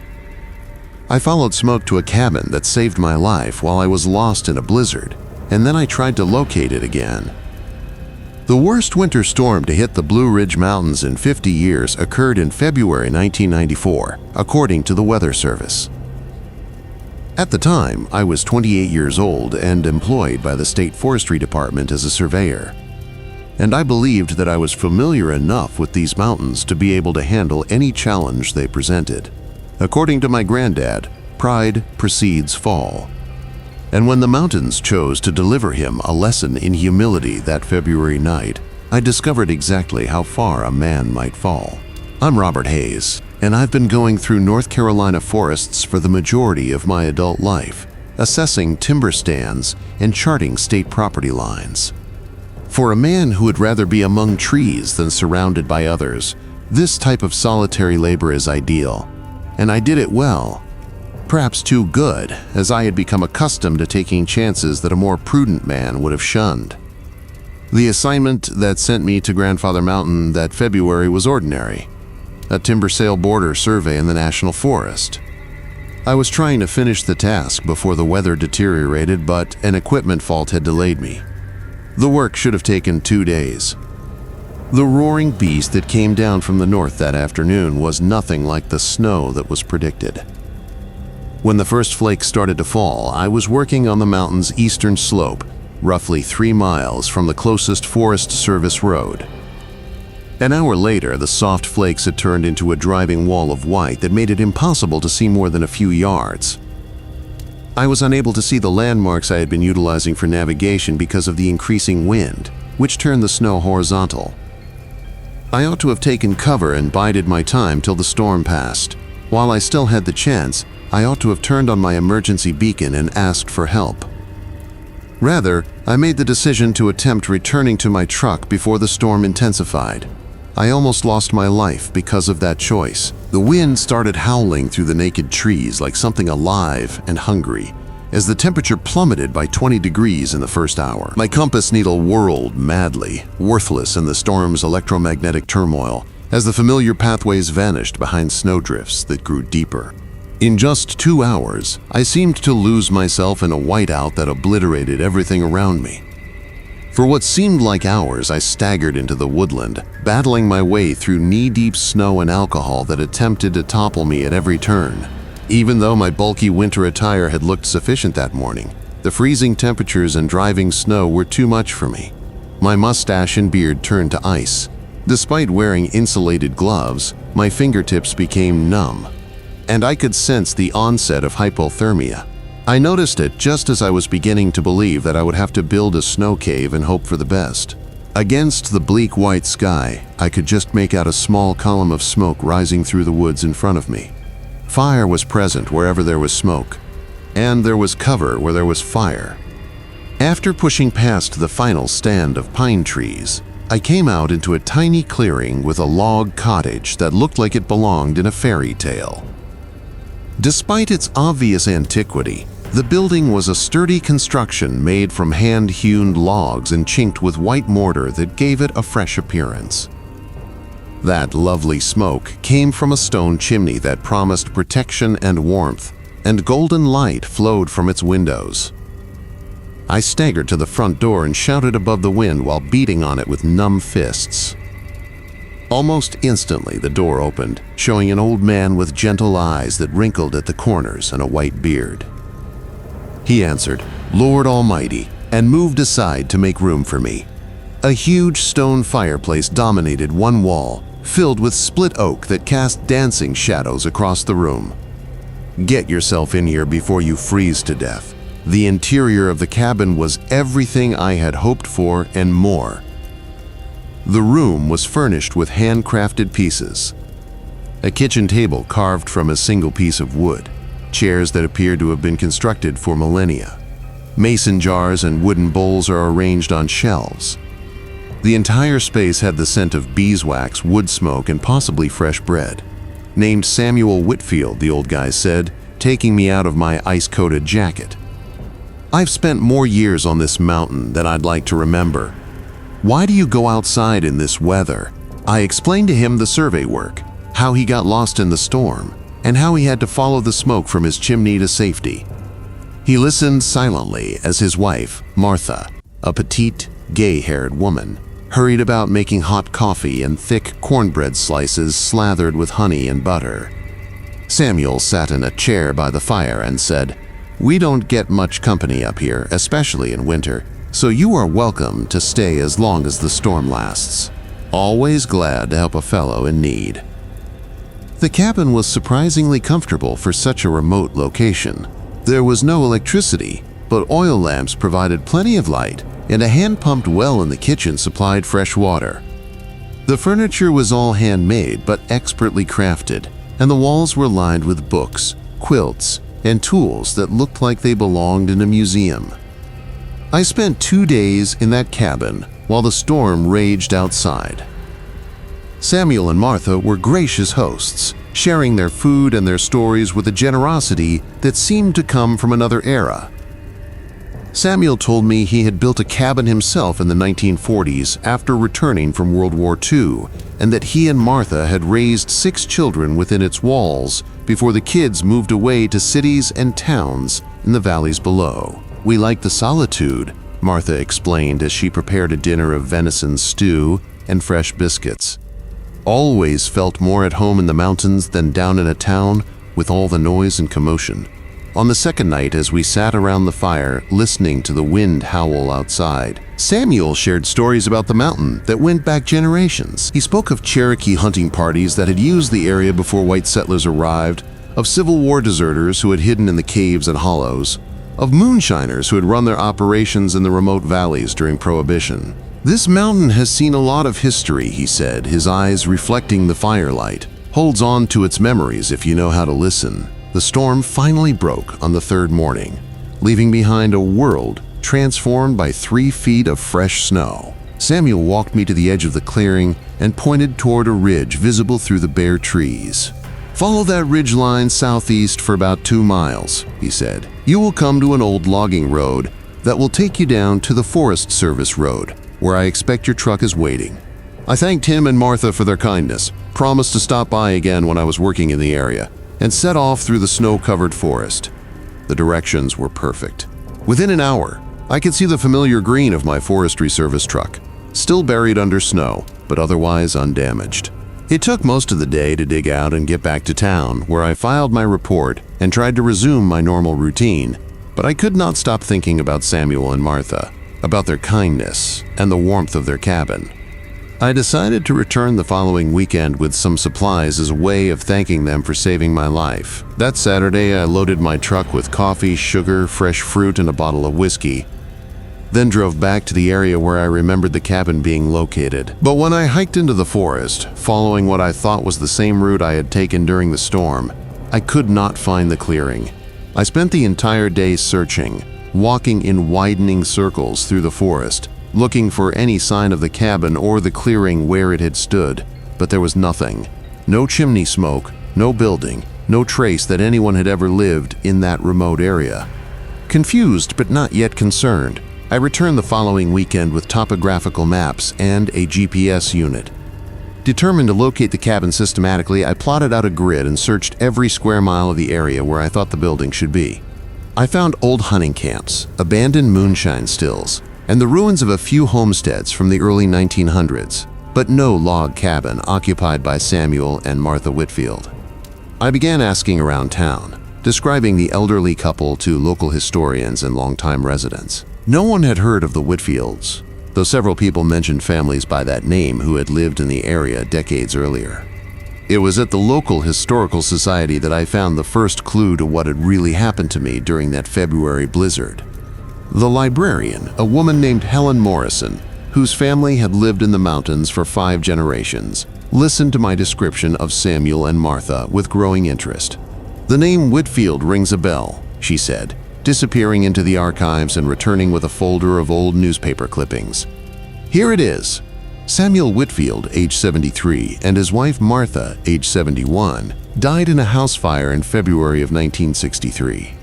I followed smoke to a cabin that saved my life while I was lost in a blizzard, and then I tried to locate it again. The worst winter storm to hit the Blue Ridge Mountains in 50 years occurred in February 1994, according to the Weather Service. At the time, I was 28 years old and employed by the State Forestry Department as a surveyor. And I believed that I was familiar enough with these mountains to be able to handle any challenge they presented. According to my granddad, pride precedes fall. And when the mountains chose to deliver him a lesson in humility that February night, I discovered exactly how far a man might fall. I'm Robert Hayes, and I've been going through North Carolina forests for the majority of my adult life, assessing timber stands and charting state property lines. For a man who would rather be among trees than surrounded by others, this type of solitary labor is ideal, and I did it well. Perhaps too good, as I had become accustomed to taking chances that a more prudent man would have shunned. The assignment that sent me to Grandfather Mountain that February was ordinary, a timber sale border survey in the National Forest. I was trying to finish the task before the weather deteriorated, but an equipment fault had delayed me. The work should have taken 2 days. The roaring beast that came down from the north that afternoon was nothing like the snow that was predicted. When the first flakes started to fall, I was working on the mountain's eastern slope, roughly 3 miles from the closest Forest Service road. An hour later, the soft flakes had turned into a driving wall of white that made it impossible to see more than a few yards. I was unable to see the landmarks I had been utilizing for navigation because of the increasing wind, which turned the snow horizontal. I ought to have taken cover and bided my time till the storm passed. While I still had the chance, I ought to have turned on my emergency beacon and asked for help. Rather, I made the decision to attempt returning to my truck before the storm intensified. I almost lost my life because of that choice. The wind started howling through the naked trees like something alive and hungry, as the temperature plummeted by 20 degrees in the first hour. My compass needle whirled madly, worthless in the storm's electromagnetic turmoil, as the familiar pathways vanished behind snowdrifts that grew deeper. In just 2 hours, I seemed to lose myself in a whiteout that obliterated everything around me. For what seemed like hours, I staggered into the woodland, battling my way through knee-deep snow and alcohol that attempted to topple me at every turn. Even though my bulky winter attire had looked sufficient that morning, the freezing temperatures and driving snow were too much for me. My mustache and beard turned to ice. Despite wearing insulated gloves, my fingertips became numb, and I could sense the onset of hypothermia. I noticed it just as I was beginning to believe that I would have to build a snow cave and hope for the best. Against the bleak white sky, I could just make out a small column of smoke rising through the woods in front of me. Fire was present wherever there was smoke, and there was cover where there was fire. After pushing past the final stand of pine trees, I came out into a tiny clearing with a log cottage that looked like it belonged in a fairy tale. Despite its obvious antiquity, the building was a sturdy construction made from hand-hewn logs and chinked with white mortar that gave it a fresh appearance. That lovely smoke came from a stone chimney that promised protection and warmth, and golden light flowed from its windows. I staggered to the front door and shouted above the wind while beating on it with numb fists. Almost instantly, the door opened, showing an old man with gentle eyes that wrinkled at the corners and a white beard. He answered, "Lord Almighty," and moved aside to make room for me. A huge stone fireplace dominated one wall, filled with split oak that cast dancing shadows across the room. Get yourself in here before you freeze to death. The interior of the cabin was everything I had hoped for and more. The room was furnished with handcrafted pieces. A kitchen table carved from a single piece of wood, chairs that appeared to have been constructed for millennia. Mason jars and wooden bowls are arranged on shelves. The entire space had the scent of beeswax, wood smoke, and possibly fresh bread. Named Samuel Whitfield, the old guy said, taking me out of my ice-coated jacket. I've spent more years on this mountain than I'd like to remember. Why do you go outside in this weather? I explained to him the survey work, how he got lost in the storm, and how he had to follow the smoke from his chimney to safety. He listened silently as his wife, Martha, a petite, gay-haired woman, hurried about making hot coffee and thick cornbread slices slathered with honey and butter. Samuel sat in a chair by the fire and said, "We don't get much company up here, especially in winter, so you are welcome to stay as long as the storm lasts. Always glad to help a fellow in need." The cabin was surprisingly comfortable for such a remote location. There was no electricity, but oil lamps provided plenty of light, and a hand-pumped well in the kitchen supplied fresh water. The furniture was all handmade but expertly crafted, and the walls were lined with books, quilts, and tools that looked like they belonged in a museum. I spent 2 days in that cabin while the storm raged outside. Samuel and Martha were gracious hosts, sharing their food and their stories with a generosity that seemed to come from another era. Samuel told me he had built a cabin himself in the 1940s after returning from World War II, and that he and Martha had raised 6 children within its walls before the kids moved away to cities and towns in the valleys below. "We like the solitude," Martha explained as she prepared a dinner of venison stew and fresh biscuits. "Always felt more at home in the mountains than down in a town with all the noise and commotion." On the second night, as we sat around the fire listening to the wind howl outside, Samuel shared stories about the mountain that went back generations. He spoke of Cherokee hunting parties that had used the area before white settlers arrived, of Civil War deserters who had hidden in the caves and hollows, of moonshiners who had run their operations in the remote valleys during Prohibition. "This mountain has seen a lot of history," he said, his eyes reflecting the firelight. "Holds on to its memories if you know how to listen." The storm finally broke on the third morning, leaving behind a world transformed by 3 feet of fresh snow. Samuel walked me to the edge of the clearing and pointed toward a ridge visible through the bare trees. "Follow that ridge line southeast for about 2 miles, he said. "You will come to an old logging road that will take you down to the Forest Service Road, where I expect your truck is waiting." I thanked him and Martha for their kindness, promised to stop by again when I was working in the area, and set off through the snow-covered forest. The directions were perfect. Within an hour, I could see the familiar green of my Forestry Service truck, still buried under snow, but otherwise undamaged. It took most of the day to dig out and get back to town, where I filed my report and tried to resume my normal routine, but I could not stop thinking about Samuel and Martha, about their kindness and the warmth of their cabin. I decided to return the following weekend with some supplies as a way of thanking them for saving my life. That Saturday, I loaded my truck with coffee, sugar, fresh fruit, and a bottle of whiskey, then drove back to the area where I remembered the cabin being located. But when I hiked into the forest, following what I thought was the same route I had taken during the storm, I could not find the clearing. I spent the entire day searching, walking in widening circles through the forest, looking for any sign of the cabin or the clearing where it had stood, but there was nothing. No chimney smoke, no building, no trace that anyone had ever lived in that remote area. Confused but not yet concerned, I returned the following weekend with topographical maps and a GPS unit. Determined to locate the cabin systematically, I plotted out a grid and searched every square mile of the area where I thought the building should be. I found old hunting camps, abandoned moonshine stills, and the ruins of a few homesteads from the early 1900s, but no log cabin occupied by Samuel and Martha Whitfield. I began asking around town, describing the elderly couple to local historians and longtime residents. No one had heard of the Whitfields, though several people mentioned families by that name who had lived in the area decades earlier. It was at the local historical society that I found the first clue to what had really happened to me during that February blizzard. The librarian, a woman named Helen Morrison, whose family had lived in the mountains for 5 generations, listened to my description of Samuel and Martha with growing interest. "The name Whitfield rings a bell," she said, disappearing into the archives and returning with a folder of old newspaper clippings. "Here it is. Samuel Whitfield, age 73, and his wife Martha, age 71, died in a house fire in February of 1963.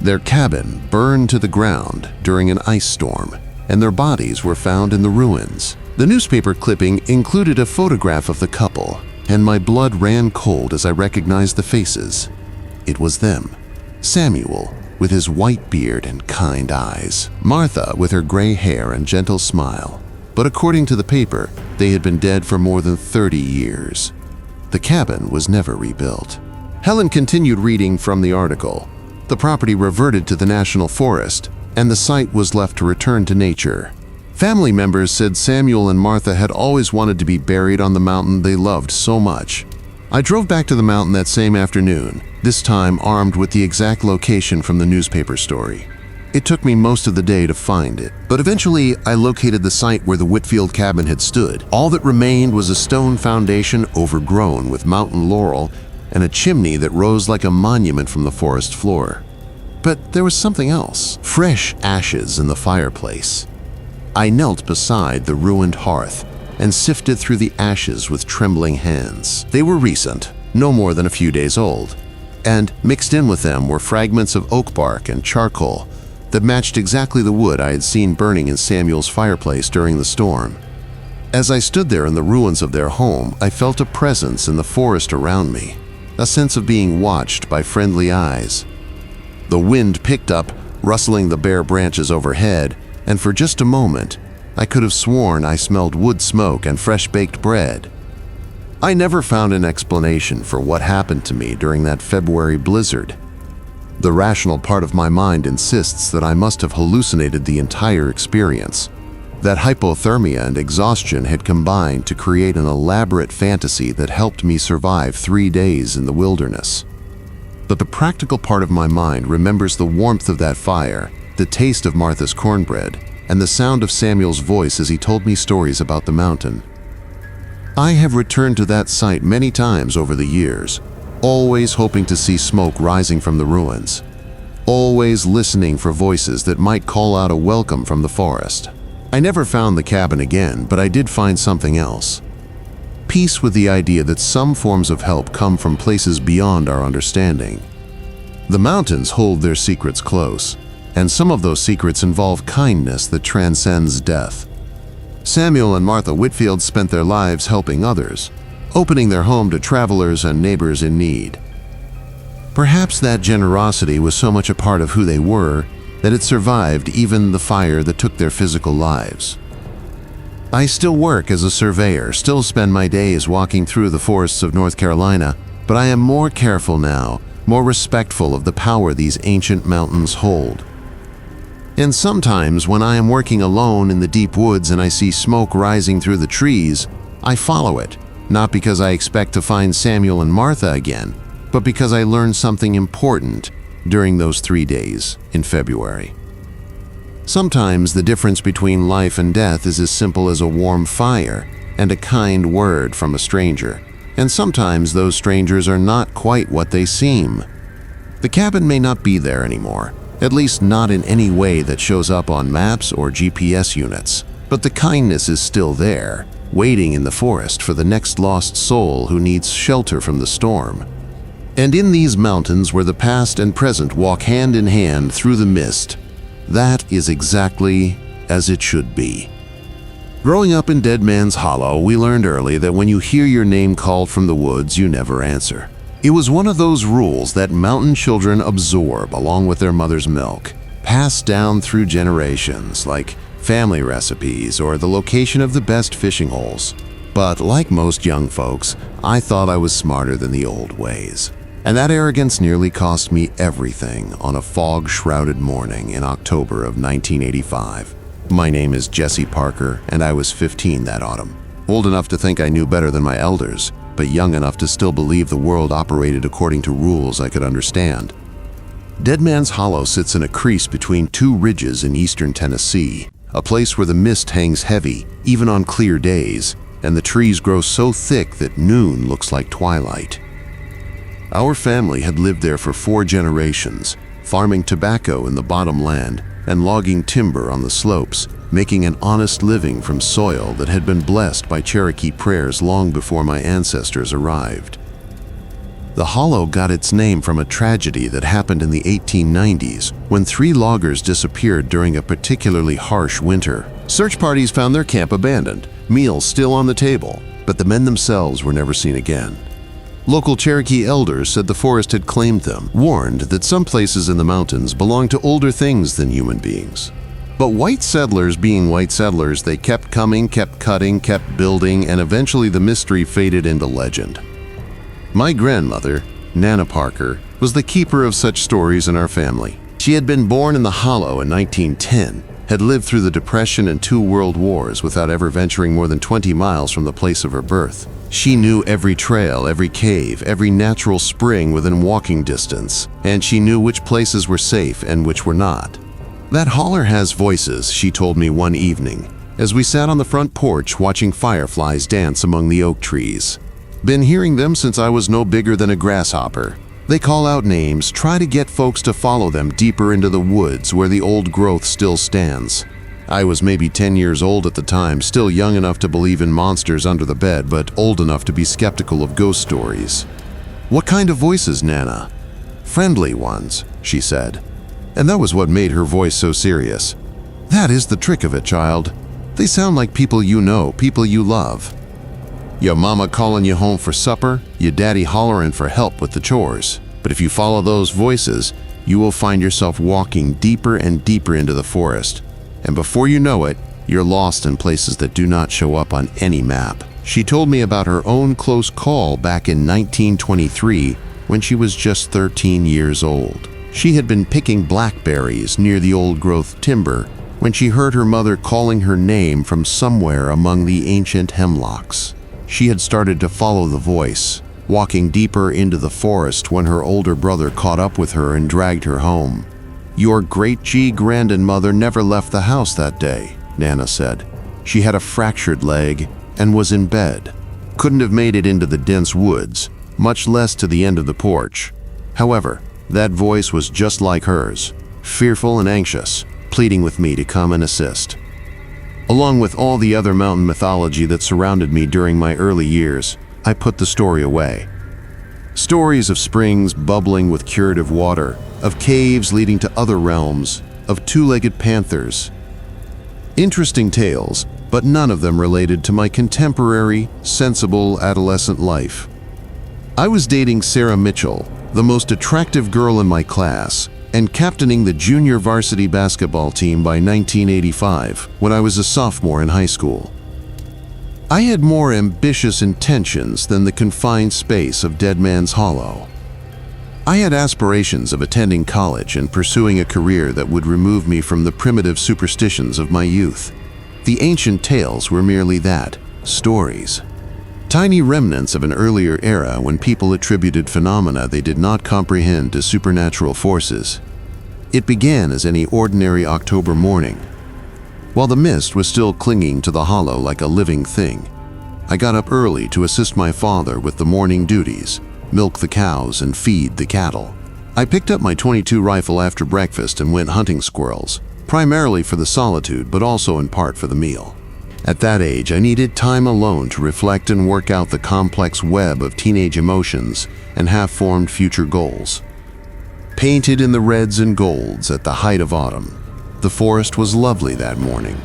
Their cabin burned to the ground during an ice storm, and their bodies were found in the ruins." The newspaper clipping included a photograph of the couple, and my blood ran cold as I recognized the faces. It was them. Samuel, with his white beard and kind eyes. Martha, with her gray hair and gentle smile. But according to the paper, they had been dead for more than 30 years. The cabin was never rebuilt. Helen continued reading from the article. The property reverted to the National Forest, and the site was left to return to nature. Family members said Samuel and Martha had always wanted to be buried on the mountain they loved so much. I drove back to the mountain that same afternoon, this time armed with the exact location from the newspaper story. It took me most of the day to find it, but eventually I located the site where the Whitfield cabin had stood. All that remained was a stone foundation overgrown with mountain laurel and a chimney that rose like a monument from the forest floor. But there was something else. Fresh ashes in the fireplace. I knelt beside the ruined hearth and sifted through the ashes with trembling hands. They were recent, no more than a few days old, and mixed in with them were fragments of oak bark and charcoal that matched exactly the wood I had seen burning in Samuel's fireplace during the storm. As I stood there in the ruins of their home, I felt a presence in the forest around me, a sense of being watched by friendly eyes. The wind picked up, rustling the bare branches overhead, and for just a moment, I could have sworn I smelled wood smoke and fresh-baked bread. I never found an explanation for what happened to me during that February blizzard. The rational part of my mind insists that I must have hallucinated the entire experience, that hypothermia and exhaustion had combined to create an elaborate fantasy that helped me survive 3 days in the wilderness. But the practical part of my mind remembers the warmth of that fire, the taste of Martha's cornbread, and the sound of Samuel's voice as he told me stories about the mountain. I have returned to that site many times over the years, always hoping to see smoke rising from the ruins, always listening for voices that might call out a welcome from the forest. I never found the cabin again, but I did find something else. Peace with the idea that some forms of help come from places beyond our understanding. The mountains hold their secrets close, and some of those secrets involve kindness that transcends death. Samuel and Martha Whitfield spent their lives helping others, opening their home to travelers and neighbors in need. Perhaps that generosity was so much a part of who they were that it survived even the fire that took their physical lives. I still work as a surveyor, still spend my days walking through the forests of North Carolina, but I am more careful now, more respectful of the power these ancient mountains hold. And sometimes when I am working alone in the deep woods and I see smoke rising through the trees, I follow it, not because I expect to find Samuel and Martha again, but because I learned something important during those 3 days in February. Sometimes the difference between life and death is as simple as a warm fire and a kind word from a stranger, and sometimes those strangers are not quite what they seem. The cabin may not be there anymore, at least not in any way that shows up on maps or GPS units, but the kindness is still there, waiting in the forest for the next lost soul who needs shelter from the storm. And in these mountains where the past and present walk hand in hand through the mist, that is exactly as it should be. Growing up in Dead Man's Hollow, we learned early that when you hear your name called from the woods, you never answer. It was one of those rules that mountain children absorb along with their mother's milk, passed down through generations, like family recipes or the location of the best fishing holes. But like most young folks, I thought I was smarter than the old ways. And that arrogance nearly cost me everything on a fog-shrouded morning in October of 1985. My name is Jesse Parker, and I was 15 that autumn. Old enough to think I knew better than my elders, but young enough to still believe the world operated according to rules I could understand. Dead Man's Hollow sits in a crease between two ridges in eastern Tennessee, a place where the mist hangs heavy, even on clear days, and the trees grow so thick that noon looks like twilight. Our family had lived there for 4 generations, farming tobacco in the bottomland and logging timber on the slopes, making an honest living from soil that had been blessed by Cherokee prayers long before my ancestors arrived. The hollow got its name from a tragedy that happened in the 1890s when 3 loggers disappeared during a particularly harsh winter. Search parties found their camp abandoned, meals still on the table, but the men themselves were never seen again. Local Cherokee elders said the forest had claimed them, warned that some places in the mountains belonged to older things than human beings. But white settlers being white settlers, they kept coming, kept cutting, kept building, and eventually the mystery faded into legend. My grandmother, Nana Parker, was the keeper of such stories in our family. She had been born in the Hollow in 1910, had lived through the Depression and 2 world wars without ever venturing more than 20 miles from the place of her birth. She knew every trail, every cave, every natural spring within walking distance, and she knew which places were safe and which were not. "That holler has voices," she told me one evening, as we sat on the front porch watching fireflies dance among the oak trees. "Been hearing them since I was no bigger than a grasshopper. They call out names, try to get folks to follow them deeper into the woods where the old growth still stands." I was maybe 10 years old at the time, still young enough to believe in monsters under the bed, but old enough to be skeptical of ghost stories. "What kind of voices, Nana?" "Friendly ones," she said. And that was what made her voice so serious. "That is the trick of it, child. They sound like people you know, people you love. Your mama calling you home for supper, your daddy hollering for help with the chores. But if you follow those voices, you will find yourself walking deeper and deeper into the forest. And before you know it, you're lost in places that do not show up on any map." She told me about her own close call back in 1923 when she was just 13 years old. She had been picking blackberries near the old-growth timber when she heard her mother calling her name from somewhere among the ancient hemlocks. She had started to follow the voice, walking deeper into the forest when her older brother caught up with her and dragged her home. "Your great-grandmother never left the house that day," Nana said. "She had a fractured leg and was in bed. Couldn't have made it into the dense woods, much less to the end of the porch. However, that voice was just like hers, fearful and anxious, pleading with me to come and assist." Along with all the other mountain mythology that surrounded me during my early years, I put the story away. Stories of springs bubbling with curative water, of caves leading to other realms, of 2-legged panthers. Interesting tales, but none of them related to my contemporary, sensible adolescent life. I was dating Sarah Mitchell, the most attractive girl in my class, and captaining the junior varsity basketball team by 1985 when I was a sophomore in high school. I had more ambitious intentions than the confined space of Dead Man's Hollow. I had aspirations of attending college and pursuing a career that would remove me from the primitive superstitions of my youth. The ancient tales were merely that, stories. Tiny remnants of an earlier era when people attributed phenomena they did not comprehend to supernatural forces. It began as any ordinary October morning. While the mist was still clinging to the hollow like a living thing, I got up early to assist my father with the morning duties, milk the cows and feed the cattle. I picked up my .22 rifle after breakfast and went hunting squirrels, primarily for the solitude but also in part for the meal. At that age, I needed time alone to reflect and work out the complex web of teenage emotions and half-formed future goals. Painted in the reds and golds at the height of autumn, the forest was lovely that morning.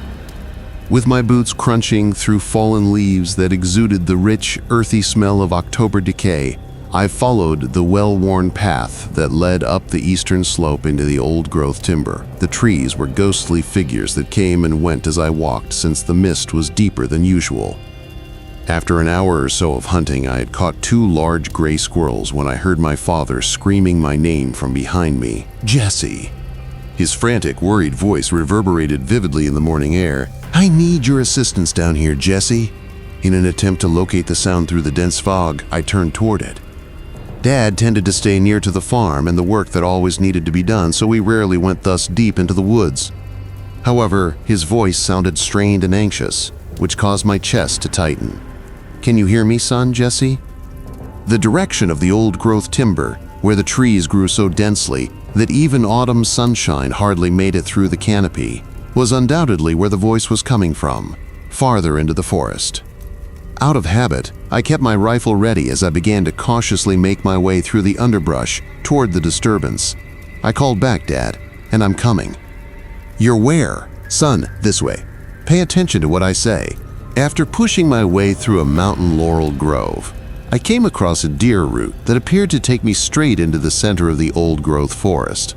With my boots crunching through fallen leaves that exuded the rich, earthy smell of October decay, I followed the well-worn path that led up the eastern slope into the old-growth timber. The trees were ghostly figures that came and went as I walked, since the mist was deeper than usual. After an hour or so of hunting, I had caught 2 large gray squirrels when I heard my father screaming my name from behind me. "Jesse!" His frantic, worried voice reverberated vividly in the morning air. "I need your assistance down here, Jesse." In an attempt to locate the sound through the dense fog, I turned toward it. Dad tended to stay near to the farm and the work that always needed to be done, so we rarely went thus deep into the woods. However, his voice sounded strained and anxious, which caused my chest to tighten. "Can you hear me, son, Jesse?" The direction of the old-growth timber, where the trees grew so densely that even autumn sunshine hardly made it through the canopy, was undoubtedly where the voice was coming from, farther into the forest. Out of habit, I kept my rifle ready as I began to cautiously make my way through the underbrush toward the disturbance. I called back, "Dad, and I'm coming." "You're where?" "Son, this way. Pay attention to what I say." After pushing my way through a mountain laurel grove, I came across a deer route that appeared to take me straight into the center of the old-growth forest.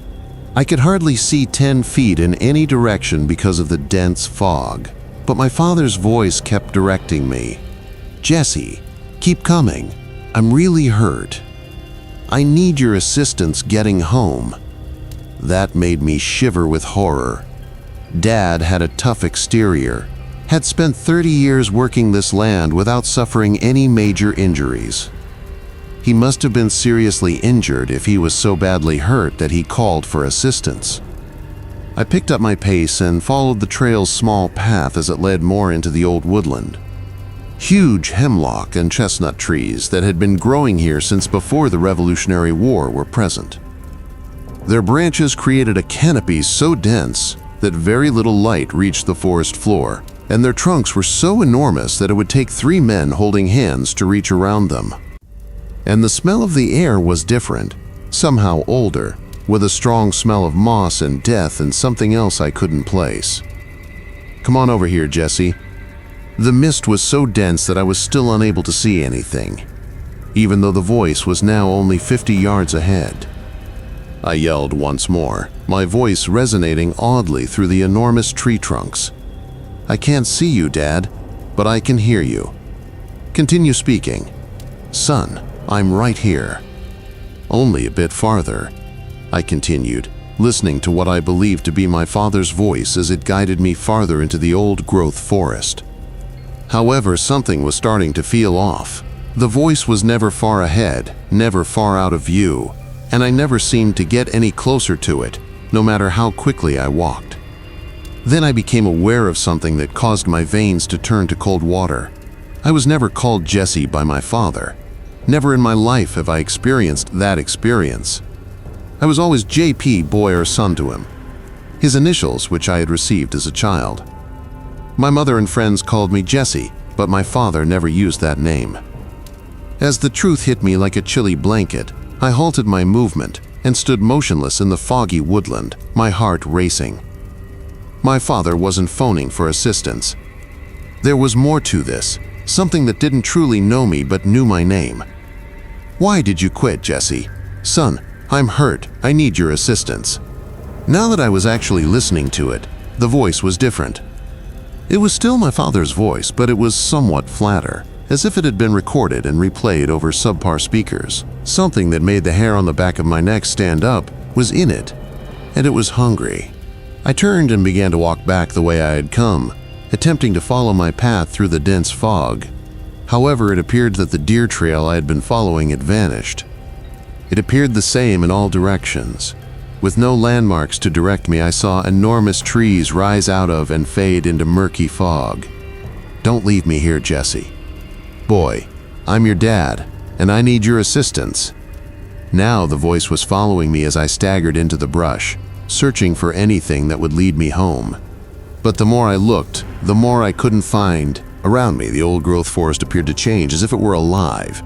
I could hardly see 10 feet in any direction because of the dense fog, but my father's voice kept directing me. "Jesse, keep coming. I'm really hurt. I need your assistance getting home." That made me shiver with horror. Dad had a tough exterior, had spent 30 years working this land without suffering any major injuries. He must have been seriously injured if he was so badly hurt that he called for assistance. I picked up my pace and followed the trail's small path as it led more into the old woodland. Huge hemlock and chestnut trees that had been growing here since before the Revolutionary War were present. Their branches created a canopy so dense that very little light reached the forest floor, and their trunks were so enormous that it would take 3 men holding hands to reach around them. And the smell of the air was different, somehow older, with a strong smell of moss and death and something else I couldn't place. "Come on over here, Jesse." The mist was so dense that I was still unable to see anything, even though the voice was now only 50 yards ahead. I yelled once more, my voice resonating oddly through the enormous tree trunks. "I can't see you, Dad, but I can hear you. Continue speaking." "Son, I'm right here." "Only a bit farther," I continued, listening to what I believed to be my father's voice as it guided me farther into the old-growth forest. However, something was starting to feel off. The voice was never far ahead, never far out of view, and I never seemed to get any closer to it, no matter how quickly I walked. Then I became aware of something that caused my veins to turn to cold water. I was never called Jesse by my father. Never in my life have I experienced that experience. I was always JP, boy or son to him, his initials which I had received as a child. My mother and friends called me Jesse, but my father never used that name. As the truth hit me like a chilly blanket, I halted my movement and stood motionless in the foggy woodland, my heart racing. My father wasn't phoning for assistance. There was more to this, something that didn't truly know me but knew my name. "Why did you quit, Jesse? Son, I'm hurt. I need your assistance." Now that I was actually listening to it, the voice was different. It was still my father's voice, but it was somewhat flatter, as if it had been recorded and replayed over subpar speakers. Something that made the hair on the back of my neck stand up was in it, and it was hungry. I turned and began to walk back the way I had come, attempting to follow my path through the dense fog. However, it appeared that the deer trail I had been following had vanished. It appeared the same in all directions. With no landmarks to direct me, I saw enormous trees rise out of and fade into murky fog. "Don't leave me here, Jesse. Boy, I'm your dad, and I need your assistance." Now the voice was following me as I staggered into the brush, searching for anything that would lead me home. But the more I looked, the more I couldn't find. Around me, the old-growth forest appeared to change as if it were alive.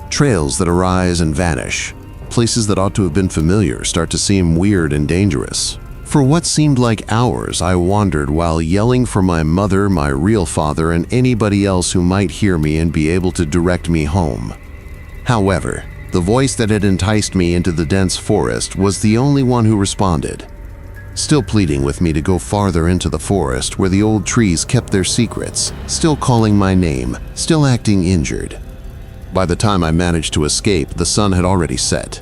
Trails that arise and vanish. Places that ought to have been familiar start to seem weird and dangerous. For what seemed like hours, I wandered while yelling for my mother, my real father, and anybody else who might hear me and be able to direct me home. However, the voice that had enticed me into the dense forest was the only one who responded, still pleading with me to go farther into the forest where the old trees kept their secrets, still calling my name, still acting injured. By the time I managed to escape, the sun had already set.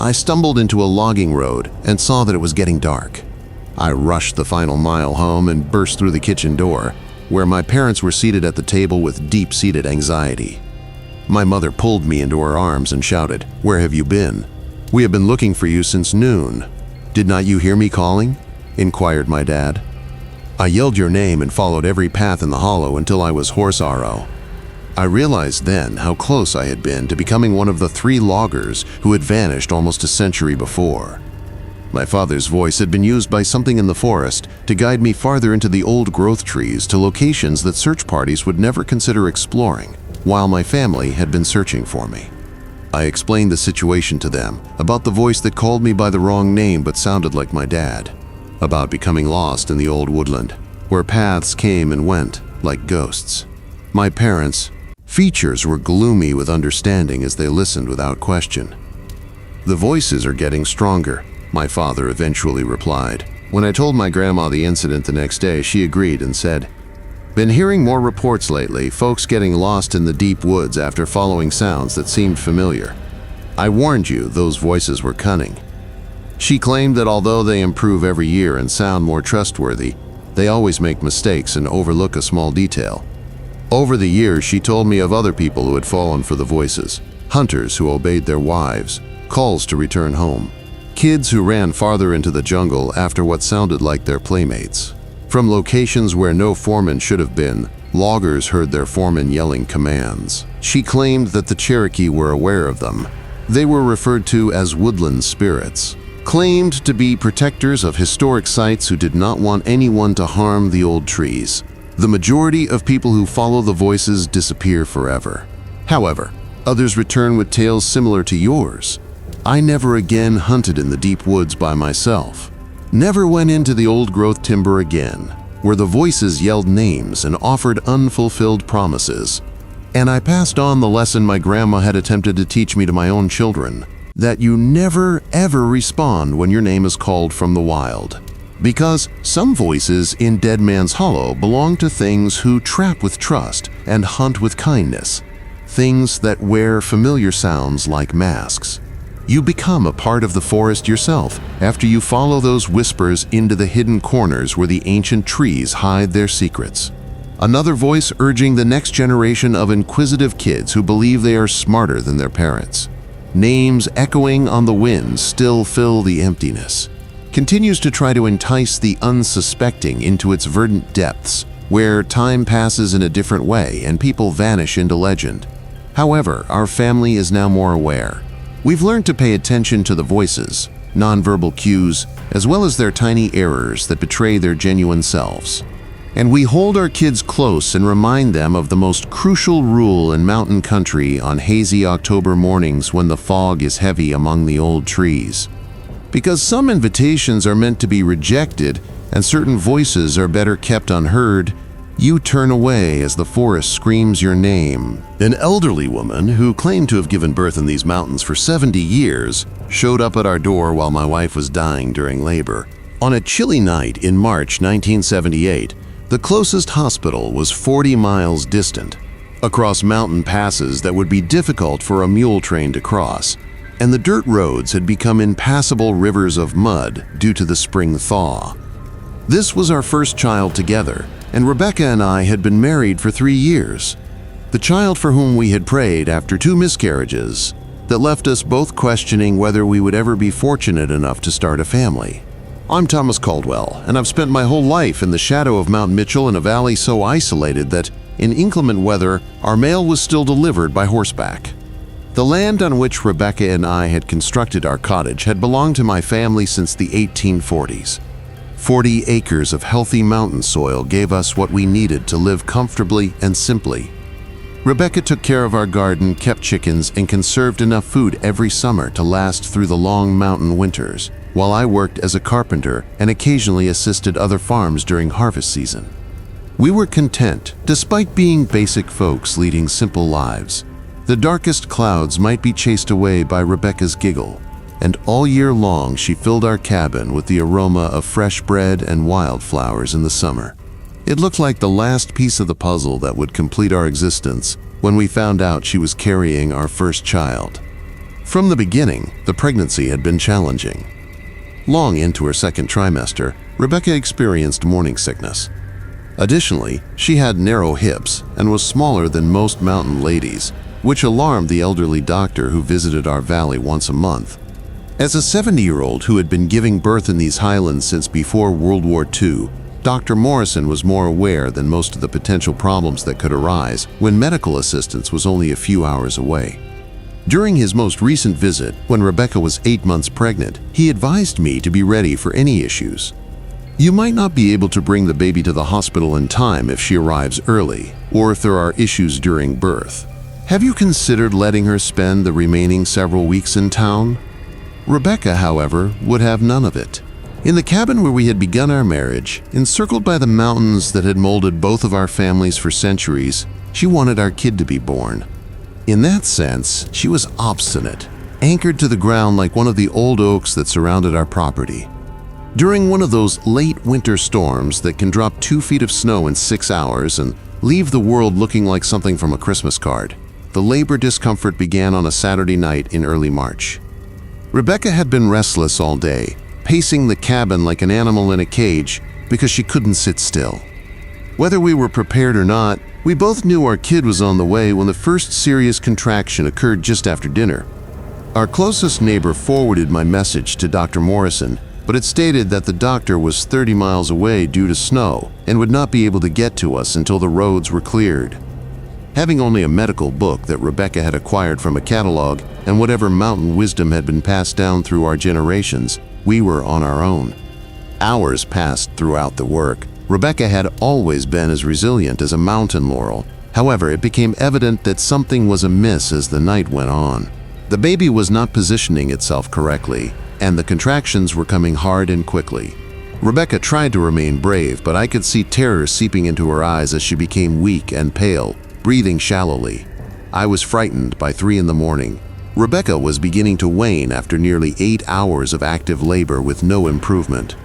I stumbled into a logging road and saw that it was getting dark. I rushed the final mile home and burst through the kitchen door, where my parents were seated at the table with deep-seated anxiety. My mother pulled me into her arms and shouted, "Where have you been? We have been looking for you since noon." "Did not you hear me calling?" inquired my dad. "I yelled your name and followed every path in the hollow until I was horse-arrow." I realized then how close I had been to becoming one of the 3 loggers who had vanished almost a century before. My father's voice had been used by something in the forest to guide me farther into the old growth trees to locations that search parties would never consider exploring, while my family had been searching for me. I explained the situation to them, about the voice that called me by the wrong name but sounded like my dad, about becoming lost in the old woodland, where paths came and went like ghosts. My parents' features were gloomy with understanding as they listened without question. "The voices are getting stronger," my father eventually replied. When I told my grandma the incident the next day, she agreed and said, "Been hearing more reports lately, folks getting lost in the deep woods after following sounds that seemed familiar. I warned you, those voices were cunning." She claimed that although they improve every year and sound more trustworthy, they always make mistakes and overlook a small detail. Over the years, she told me of other people who had fallen for the voices, hunters who obeyed their wives, calls to return home, kids who ran farther into the jungle after what sounded like their playmates. From locations where no foreman should have been, loggers heard their foreman yelling commands. She claimed that the Cherokee were aware of them. They were referred to as woodland spirits, claimed to be protectors of historic sites who did not want anyone to harm the old trees. The majority of people who follow the voices disappear forever. However, others return with tales similar to yours. I never again hunted in the deep woods by myself. Never went into the old-growth timber again, where the voices yelled names and offered unfulfilled promises. And I passed on the lesson my grandma had attempted to teach me to my own children, that you never, ever respond when your name is called from the wild. Because some voices in Dead Man's Hollow belong to things who trap with trust and hunt with kindness, things that wear familiar sounds like masks. You become a part of the forest yourself after you follow those whispers into the hidden corners where the ancient trees hide their secrets. Another voice urging the next generation of inquisitive kids who believe they are smarter than their parents. Names echoing on the wind still fill the emptiness. Continues to try to entice the unsuspecting into its verdant depths, where time passes in a different way and people vanish into legend. However, our family is now more aware. We've learned to pay attention to the voices, nonverbal cues, as well as their tiny errors that betray their genuine selves. And we hold our kids close and remind them of the most crucial rule in mountain country on hazy October mornings when the fog is heavy among the old trees. Because some invitations are meant to be rejected and certain voices are better kept unheard, you turn away as the forest screams your name. An elderly woman who claimed to have given birth in these mountains for 70 years showed up at our door while my wife was dying during labor. On a chilly night in March 1978, the closest hospital was 40 miles distant, across mountain passes that would be difficult for a mule train to cross, and the dirt roads had become impassable rivers of mud due to the spring thaw. This was our first child together, and Rebecca and I had been married for 3 years. The child for whom we had prayed after 2 miscarriages that left us both questioning whether we would ever be fortunate enough to start a family. I'm Thomas Caldwell, and I've spent my whole life in the shadow of Mount Mitchell in a valley so isolated that, in inclement weather, our mail was still delivered by horseback. The land on which Rebecca and I had constructed our cottage had belonged to my family since the 1840s. 40 acres of healthy mountain soil gave us what we needed to live comfortably and simply. Rebecca took care of our garden, kept chickens, and conserved enough food every summer to last through the long mountain winters, while I worked as a carpenter and occasionally assisted other farms during harvest season. We were content, despite being basic folks leading simple lives. The darkest clouds might be chased away by Rebecca's giggle, and all year long she filled our cabin with the aroma of fresh bread and wildflowers in the summer. It looked like the last piece of the puzzle that would complete our existence when we found out she was carrying our first child. From the beginning, the pregnancy had been challenging. Long into her second trimester, Rebecca experienced morning sickness. Additionally, she had narrow hips and was smaller than most mountain ladies, which alarmed the elderly doctor who visited our valley once a month. As a 70-year-old who had been giving birth in these highlands since before World War II, Dr. Morrison was more aware than most of the potential problems that could arise when medical assistance was only a few hours away. During his most recent visit, when Rebecca was 8 months pregnant, he advised me to be ready for any issues. You might not be able to bring the baby to the hospital in time if she arrives early, or if there are issues during birth. Have you considered letting her spend the remaining several weeks in town? Rebecca, however, would have none of it. In the cabin where we had begun our marriage, encircled by the mountains that had molded both of our families for centuries, She wanted our kid to be born. In that sense, she was obstinate, anchored to the ground like one of the old oaks that surrounded our property. During one of those late winter storms that can drop 2 feet of snow in 6 hours and leave the world looking like something from a Christmas card, the labor discomfort began on a Saturday night in early March. Rebecca had been restless all day, pacing the cabin like an animal in a cage because she couldn't sit still. Whether we were prepared or not, we both knew our kid was on the way when the first serious contraction occurred just after dinner. Our closest neighbor forwarded my message to Dr. Morrison, but it stated that the doctor was 30 miles away due to snow and would not be able to get to us until the roads were cleared. Having only a medical book that Rebecca had acquired from a catalog and whatever mountain wisdom had been passed down through our generations, we were on our own. Hours passed throughout the work. Rebecca had always been as resilient as a mountain laurel. However, it became evident that something was amiss as the night went on. The baby was not positioning itself correctly, and the contractions were coming hard and quickly. Rebecca tried to remain brave, but I could see terror seeping into her eyes as she became weak and pale, breathing shallowly. I was frightened by 3 in the morning. Rebecca was beginning to wane after nearly 8 hours of active labor with no improvement.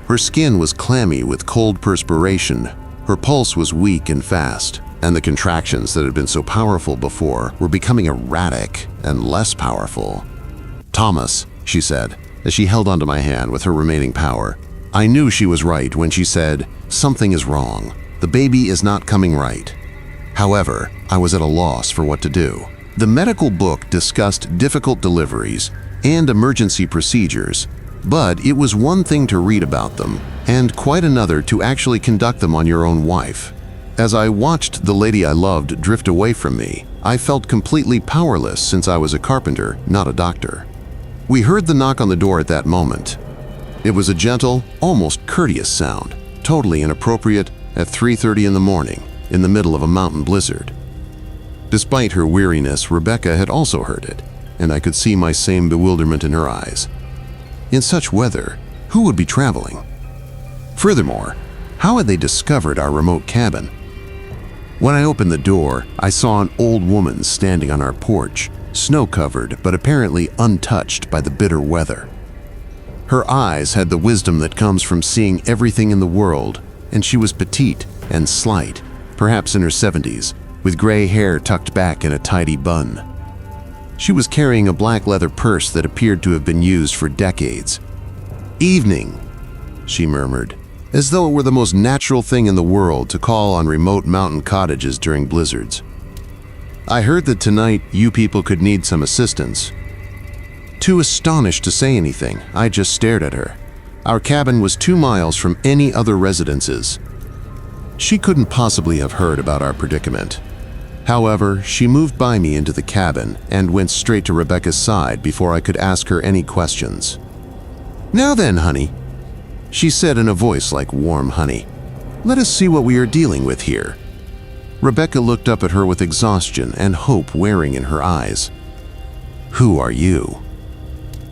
Her skin was clammy with cold perspiration, her pulse was weak and fast, and the contractions that had been so powerful before were becoming erratic and less powerful. "Thomas," she said, as she held onto my hand with her remaining power. I knew she was right when she said, "Something is wrong. The baby is not coming right." However, I was at a loss for what to do. The medical book discussed difficult deliveries and emergency procedures, but it was one thing to read about them, and quite another to actually conduct them on your own wife. As I watched the lady I loved drift away from me, I felt completely powerless since I was a carpenter, not a doctor. We heard the knock on the door at that moment. It was a gentle, almost courteous sound, totally inappropriate at 3:30 in the morning, in the middle of a mountain blizzard. Despite her weariness, Rebecca had also heard it, and I could see my same bewilderment in her eyes. In such weather, who would be traveling? Furthermore, how had they discovered our remote cabin? When I opened the door, I saw an old woman standing on our porch, snow-covered but apparently untouched by the bitter weather. Her eyes had the wisdom that comes from seeing everything in the world, and she was petite and slight, perhaps in her 70s, with gray hair tucked back in a tidy bun. She was carrying a black leather purse that appeared to have been used for decades. "Evening," she murmured, as though it were the most natural thing in the world to call on remote mountain cottages during blizzards. "I heard that tonight you people could need some assistance." Too astonished to say anything, I just stared at her. Our cabin was 2 miles from any other residences. She couldn't possibly have heard about our predicament. However, she moved by me into the cabin and went straight to Rebecca's side before I could ask her any questions. "Now then, honey," she said in a voice like warm honey, "let us see what we are dealing with here." Rebecca looked up at her with exhaustion and hope wearing in her eyes. "Who are you?"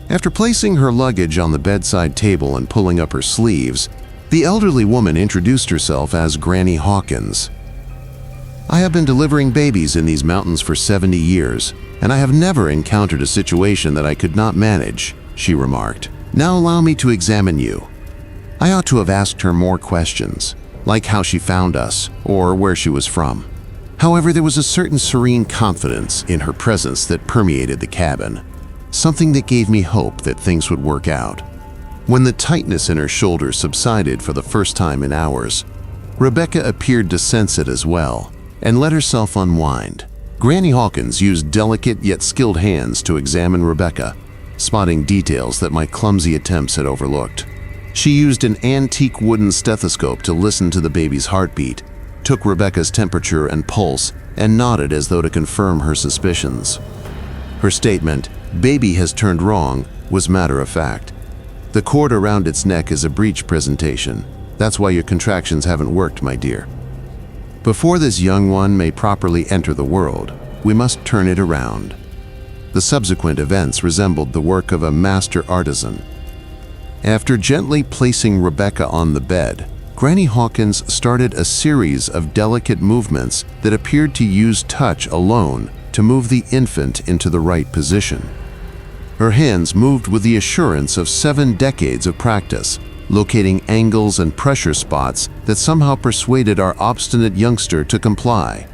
After placing her luggage on the bedside table and pulling up her sleeves, the elderly woman introduced herself as Granny Hawkins. "I have been delivering babies in these mountains for 70 years, and I have never encountered a situation that I could not manage," she remarked. "Now allow me to examine you." I ought to have asked her more questions, like how she found us or where she was from. However, there was a certain serene confidence in her presence that permeated the cabin, something that gave me hope that things would work out. When the tightness in her shoulders subsided for the first time in hours, Rebecca appeared to sense it as well and let herself unwind. Granny Hawkins used delicate yet skilled hands to examine Rebecca, spotting details that my clumsy attempts had overlooked. She used an antique wooden stethoscope to listen to the baby's heartbeat, took Rebecca's temperature and pulse, and nodded as though to confirm her suspicions. Her statement, "Baby has turned wrong," was matter of fact. "The cord around its neck is a breech presentation. That's why your contractions haven't worked, my dear. Before this young one may properly enter the world, we must turn it around." The subsequent events resembled the work of a master artisan. After gently placing Rebecca on the bed, Granny Hawkins started a series of delicate movements that appeared to use touch alone to move the infant into the right position. Her hands moved with the assurance of 7 decades of practice, locating angles and pressure spots that somehow persuaded our obstinate youngster to comply.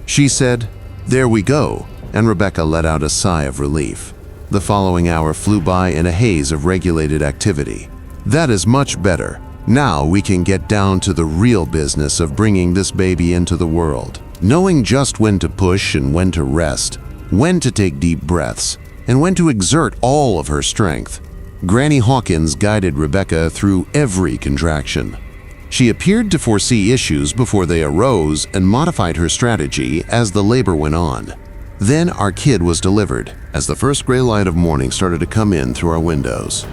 She said, "There we go," and Rebecca let out a sigh of relief. The following hour flew by in a haze of regulated activity. "That is much better. Now we can get down to the real business of bringing this baby into the world." Knowing just when to push and when to rest, when to take deep breaths, and when to exert all of her strength, Granny Hawkins guided Rebecca through every contraction. She appeared to foresee issues before they arose and modified her strategy as the labor went on. Then our kid was delivered as the first gray light of morning started to come in through our windows.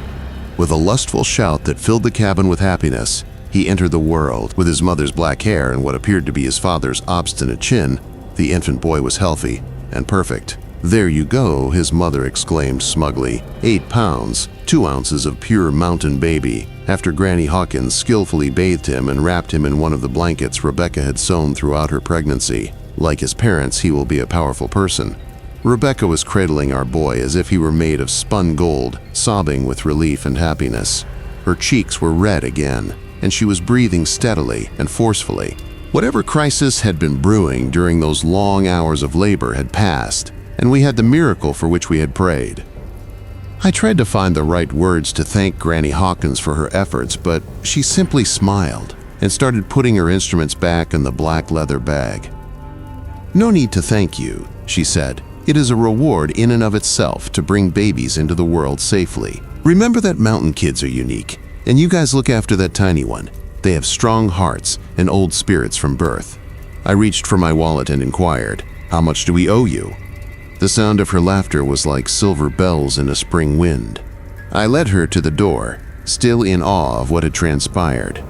With a lustful shout that filled the cabin with happiness, he entered the world. With his mother's black hair and what appeared to be his father's obstinate chin, the infant boy was healthy and perfect. "There you go," his mother exclaimed smugly. 8 pounds, 2 ounces of pure mountain baby. After Granny Hawkins skillfully bathed him and wrapped him in one of the blankets Rebecca had sewn throughout her pregnancy. Like his parents, he will be a powerful person. Rebecca was cradling our boy as if he were made of spun gold, sobbing with relief and happiness. Her cheeks were red again, and she was breathing steadily and forcefully. Whatever crisis had been brewing during those long hours of labor had passed, and we had the miracle for which we had prayed. I tried to find the right words to thank Granny Hawkins for her efforts, but she simply smiled and started putting her instruments back in the black leather bag. "No need to thank you," she said. "It is a reward in and of itself to bring babies into the world safely. Remember that mountain kids are unique, and you guys look after that tiny one. They have strong hearts and old spirits from birth." I reached for my wallet and inquired, "How much do we owe you?" The sound of her laughter was like silver bells in a spring wind. I led her to the door, still in awe of what had transpired.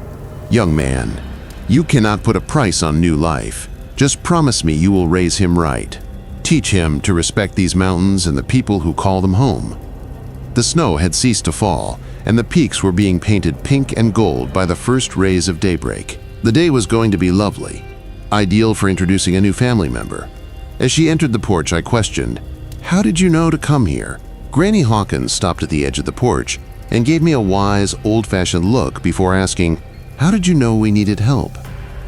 "Young man, you cannot put a price on new life. Just promise me you will raise him right. Teach him to respect these mountains and the people who call them home." The snow had ceased to fall, and the peaks were being painted pink and gold by the first rays of daybreak. The day was going to be lovely, ideal for introducing a new family member. As she entered the porch, I questioned, "How did you know to come here?" Granny Hawkins stopped at the edge of the porch and gave me a wise, old-fashioned look before asking, "How did you know we needed help?"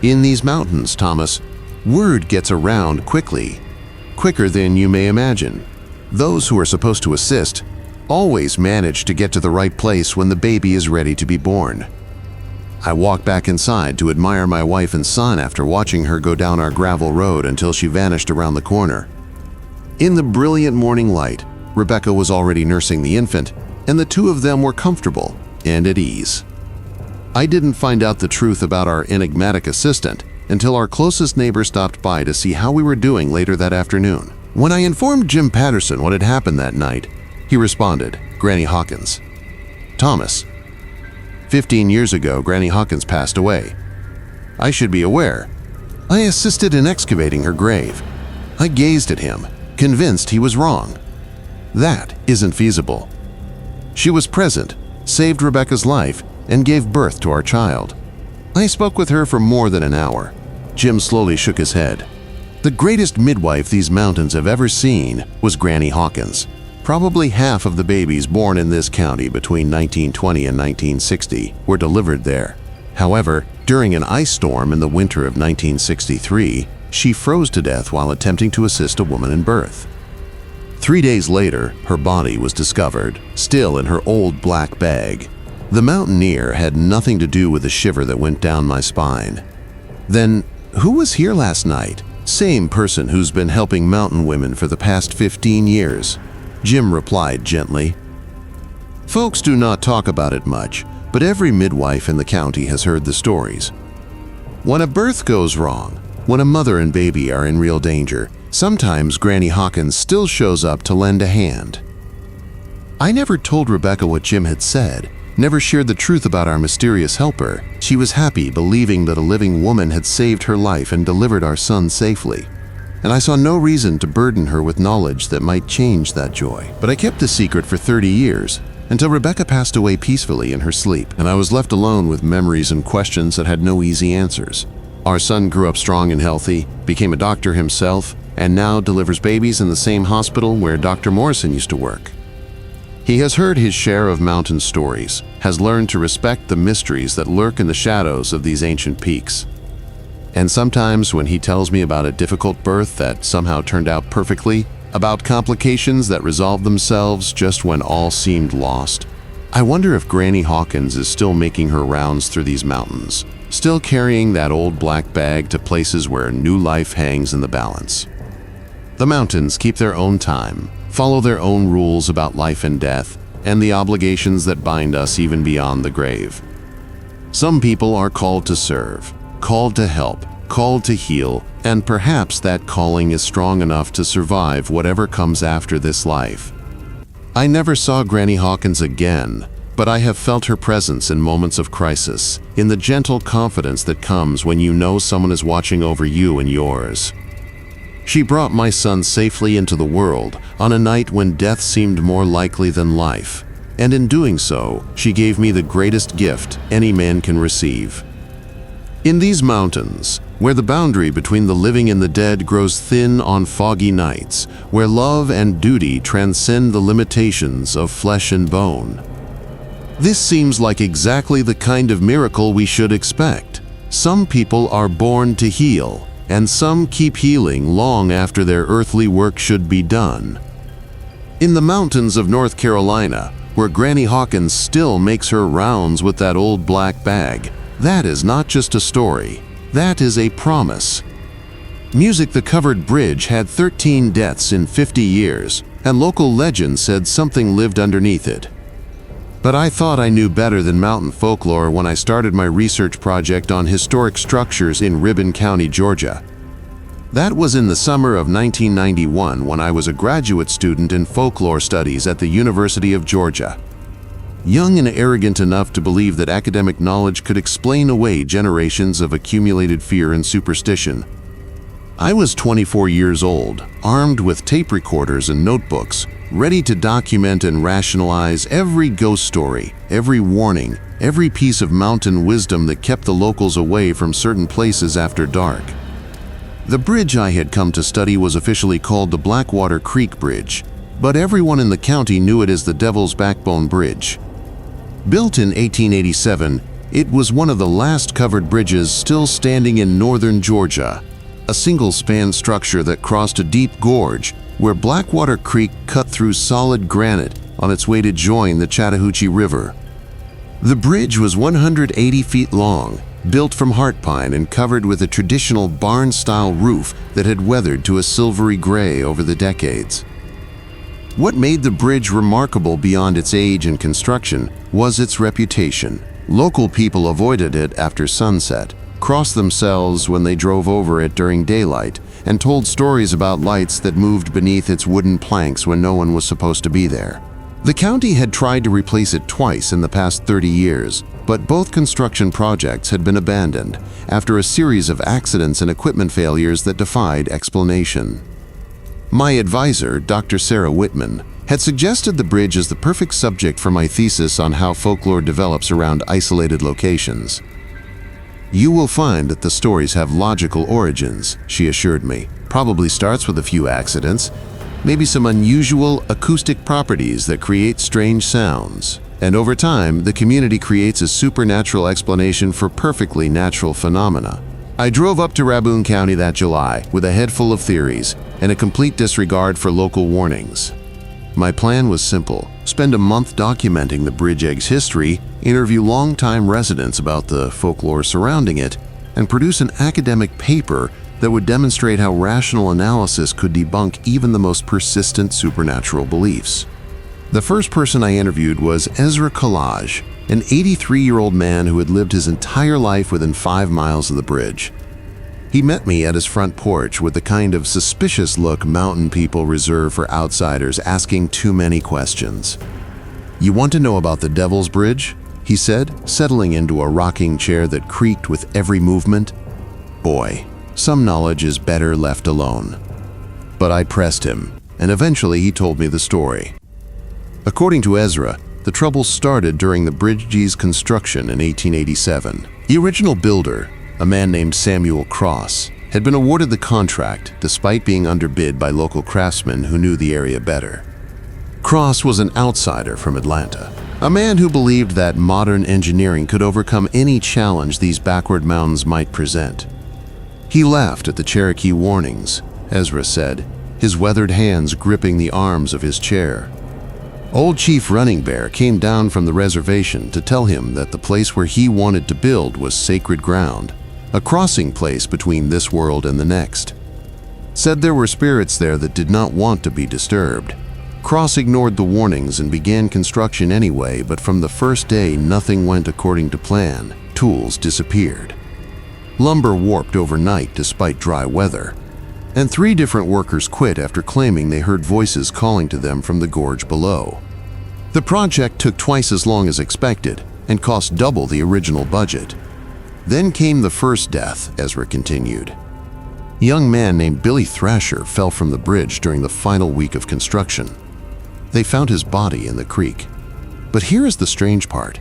"In these mountains, Thomas, word gets around quickly, quicker than you may imagine. Those who are supposed to assist always manage to get to the right place when the baby is ready to be born." I walked back inside to admire my wife and son after watching her go down our gravel road until she vanished around the corner. In the brilliant morning light, Rebecca was already nursing the infant, and the two of them were comfortable and at ease. I didn't find out the truth about our enigmatic assistant until our closest neighbor stopped by to see how we were doing later that afternoon. When I informed Jim Patterson what had happened that night, he responded, "Granny Hawkins." "Thomas, 15 years ago, Granny Hawkins passed away. I should be aware. I assisted in excavating her grave. I gazed at him, convinced he was wrong. That isn't feasible. She was present, saved Rebecca's life, and gave birth to our child. I spoke with her for more than an hour." Jim slowly shook his head. "The greatest midwife these mountains have ever seen was Granny Hawkins. Probably half of the babies born in this county between 1920 and 1960 were delivered there. However, during an ice storm in the winter of 1963, she froze to death while attempting to assist a woman in birth. 3 days later, her body was discovered, still in her old black bag. The mountaineer had nothing to do with the shiver that went down my spine. Then, who was here last night? Same person who's been helping mountain women for the past 15 years. Jim replied gently. Folks do not talk about it much, but every midwife in the county has heard the stories. When a birth goes wrong, when a mother and baby are in real danger, sometimes Granny Hawkins still shows up to lend a hand. I never told Rebecca what Jim had said, never shared the truth about our mysterious helper. She was happy, believing that a living woman had saved her life and delivered our son safely. And I saw no reason to burden her with knowledge that might change that joy. But I kept the secret for 30 years, until Rebecca passed away peacefully in her sleep, and I was left alone with memories and questions that had no easy answers. Our son grew up strong and healthy, became a doctor himself, and now delivers babies in the same hospital where Dr. Morrison used to work. He has heard his share of mountain stories, has learned to respect the mysteries that lurk in the shadows of these ancient peaks. And sometimes when he tells me about a difficult birth that somehow turned out perfectly, about complications that resolved themselves just when all seemed lost, I wonder if Granny Hawkins is still making her rounds through these mountains, still carrying that old black bag to places where new life hangs in the balance. The mountains keep their own time, follow their own rules about life and death, and the obligations that bind us even beyond the grave. Some people are called to serve, called to help, called to heal, and perhaps that calling is strong enough to survive whatever comes after this life. I never saw Granny Hawkins again, but I have felt her presence in moments of crisis, in the gentle confidence that comes when you know someone is watching over you and yours. She brought my son safely into the world on a night when death seemed more likely than life, and in doing so, she gave me the greatest gift any man can receive. In these mountains, where the boundary between the living and the dead grows thin on foggy nights, where love and duty transcend the limitations of flesh and bone. This seems like exactly the kind of miracle we should expect. Some people are born to heal, and some keep healing long after their earthly work should be done. In the mountains of North Carolina, where Granny Hawkins still makes her rounds with that old black bag, that is not just a story, that is a promise. Music The Covered Bridge had 13 deaths in 50 years, and local legend said something lived underneath it. But I thought I knew better than mountain folklore when I started my research project on historic structures in Ribbon County, Georgia. That was in the summer of 1991 when I was a graduate student in folklore studies at the University of Georgia. Young and arrogant enough to believe that academic knowledge could explain away generations of accumulated fear and superstition, I was 24 years old, armed with tape recorders and notebooks, ready to document and rationalize every ghost story, every warning, every piece of mountain wisdom that kept the locals away from certain places after dark. The bridge I had come to study was officially called the Blackwater Creek Bridge, but everyone in the county knew it as the Devil's Backbone Bridge. Built in 1887, it was one of the last covered bridges still standing in northern Georgia, a single-span structure that crossed a deep gorge where Blackwater Creek cut through solid granite on its way to join the Chattahoochee River. The bridge was 180 feet long, built from heart pine and covered with a traditional barn-style roof that had weathered to a silvery gray over the decades. What made the bridge remarkable beyond its age and construction was its reputation. Local people avoided it after sunset, crossed themselves when they drove over it during daylight, and told stories about lights that moved beneath its wooden planks when no one was supposed to be there. The county had tried to replace it twice in the past 30 years, but both construction projects had been abandoned after a series of accidents and equipment failures that defied explanation. My advisor, Dr. Sarah Whitman, had suggested the bridge as the perfect subject for my thesis on how folklore develops around isolated locations. "You will find that the stories have logical origins," she assured me. "Probably starts with a few accidents, maybe some unusual acoustic properties that create strange sounds. And over time, the community creates a supernatural explanation for perfectly natural phenomena." I drove up to Rabun County that July with a head full of theories and a complete disregard for local warnings. My plan was simple: spend a month documenting the bridge egg's history, interview longtime residents about the folklore surrounding it, and produce an academic paper that would demonstrate how rational analysis could debunk even the most persistent supernatural beliefs. The first person I interviewed was Ezra Collage, an 83-year-old man who had lived his entire life within 5 miles of the bridge. He met me at his front porch with the kind of suspicious look mountain people reserve for outsiders asking too many questions. "You want to know about the Devil's Bridge?" he said, settling into a rocking chair that creaked with every movement. Boy, some knowledge is better left alone. But I pressed him, and eventually he told me the story. According to Ezra, The trouble started during the bridge's construction in 1887. The original builder, a man named Samuel Cross, had been awarded the contract despite being underbid by local craftsmen who knew the area better. Cross was an outsider from Atlanta, a man who believed that modern engineering could overcome any challenge these backward mountains might present. He laughed at the Cherokee warnings, Ezra said, his weathered hands gripping the arms of his chair. Old Chief Running Bear came down from the reservation to tell him that the place where he wanted to build was sacred ground, a crossing place between this world and the next. Said there were spirits there that did not want to be disturbed. Cross ignored the warnings and began construction anyway, but from the first day nothing went according to plan. Tools disappeared. Lumber warped overnight despite dry weather, and 3 different workers quit after claiming they heard voices calling to them from the gorge below. The project took twice as long as expected and cost double the original budget. Then came the first death, Ezra continued. A young man named Billy Thrasher fell from the bridge during the final week of construction. They found his body in the creek. But here is the strange part.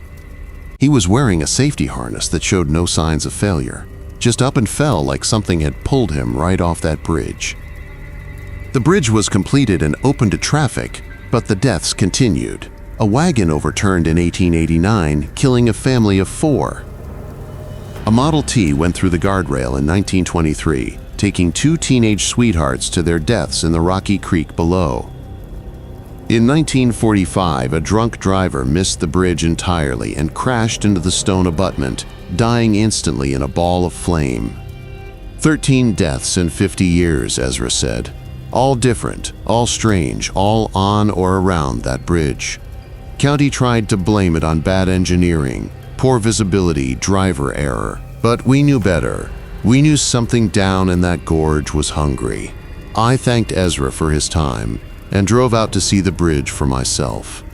He was wearing a safety harness that showed no signs of failure, just up and fell like something had pulled him right off that bridge. The bridge was completed and open to traffic, but the deaths continued. A wagon overturned in 1889, killing a family of 4. A Model T went through the guardrail in 1923, taking 2 teenage sweethearts to their deaths in the rocky creek below. In 1945, a drunk driver missed the bridge entirely and crashed into the stone abutment, dying instantly in a ball of flame. 13 deaths in 50 years, Ezra said. All different, all strange, all on or around that bridge. County tried to blame it on bad engineering, poor visibility, driver error. But we knew better. We knew something down in that gorge was hungry. I thanked Ezra for his time and drove out to see the bridge for myself.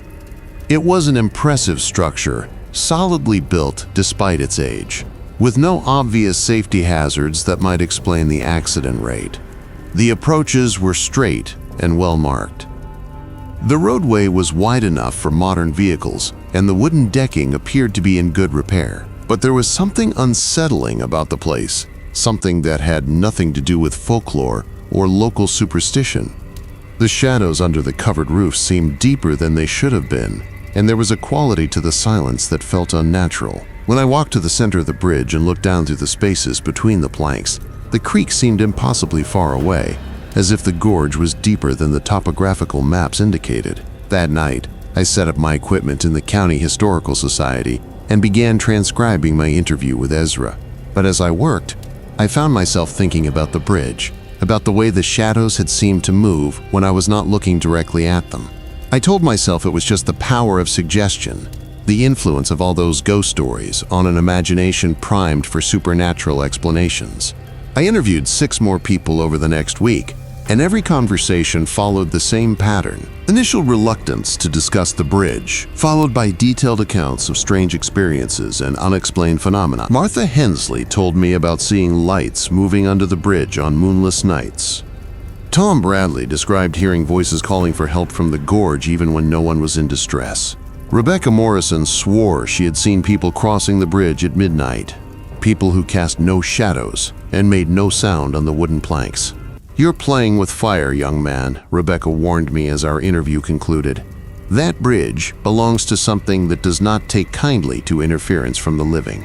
It was an impressive structure, solidly built despite its age, with no obvious safety hazards that might explain the accident rate. The approaches were straight and well marked. The roadway was wide enough for modern vehicles, and the wooden decking appeared to be in good repair. But there was something unsettling about the place, something that had nothing to do with folklore or local superstition. The shadows under the covered roof seemed deeper than they should have been, and there was a quality to the silence that felt unnatural. When I walked to the center of the bridge and looked down through the spaces between the planks, the creek seemed impossibly far away, as if the gorge was deeper than the topographical maps indicated. That night, I set up my equipment in the County Historical Society and began transcribing my interview with Ezra. But as I worked, I found myself thinking about the bridge, about the way the shadows had seemed to move when I was not looking directly at them. I told myself it was just the power of suggestion, the influence of all those ghost stories on an imagination primed for supernatural explanations. I interviewed 6 more people over the next week, and every conversation followed the same pattern. Initial reluctance to discuss the bridge, followed by detailed accounts of strange experiences and unexplained phenomena. Martha Hensley told me about seeing lights moving under the bridge on moonless nights. Tom Bradley described hearing voices calling for help from the gorge even when no one was in distress. Rebecca Morrison swore she had seen people crossing the bridge at midnight, people who cast no shadows and made no sound on the wooden planks. "You're playing with fire, young man," Rebecca warned me as our interview concluded. "That bridge belongs to something that does not take kindly to interference from the living."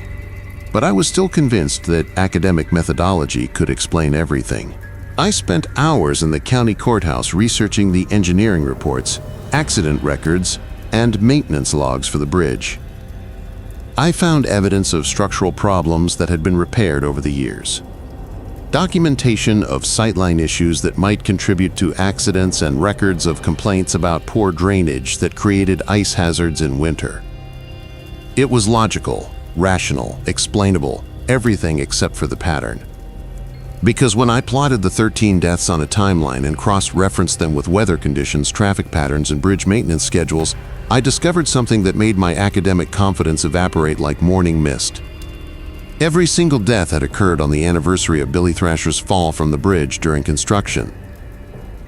But I was still convinced that academic methodology could explain everything. I spent hours in the county courthouse researching the engineering reports, accident records, and maintenance logs for the bridge. I found evidence of structural problems that had been repaired over the years. Documentation of sightline issues that might contribute to accidents and records of complaints about poor drainage that created ice hazards in winter. It was logical, rational, explainable, everything except for the pattern. Because when I plotted the 13 deaths on a timeline and cross-referenced them with weather conditions, traffic patterns, and bridge maintenance schedules, I discovered something that made my academic confidence evaporate like morning mist. Every single death had occurred on the anniversary of Billy Thrasher's fall from the bridge during construction.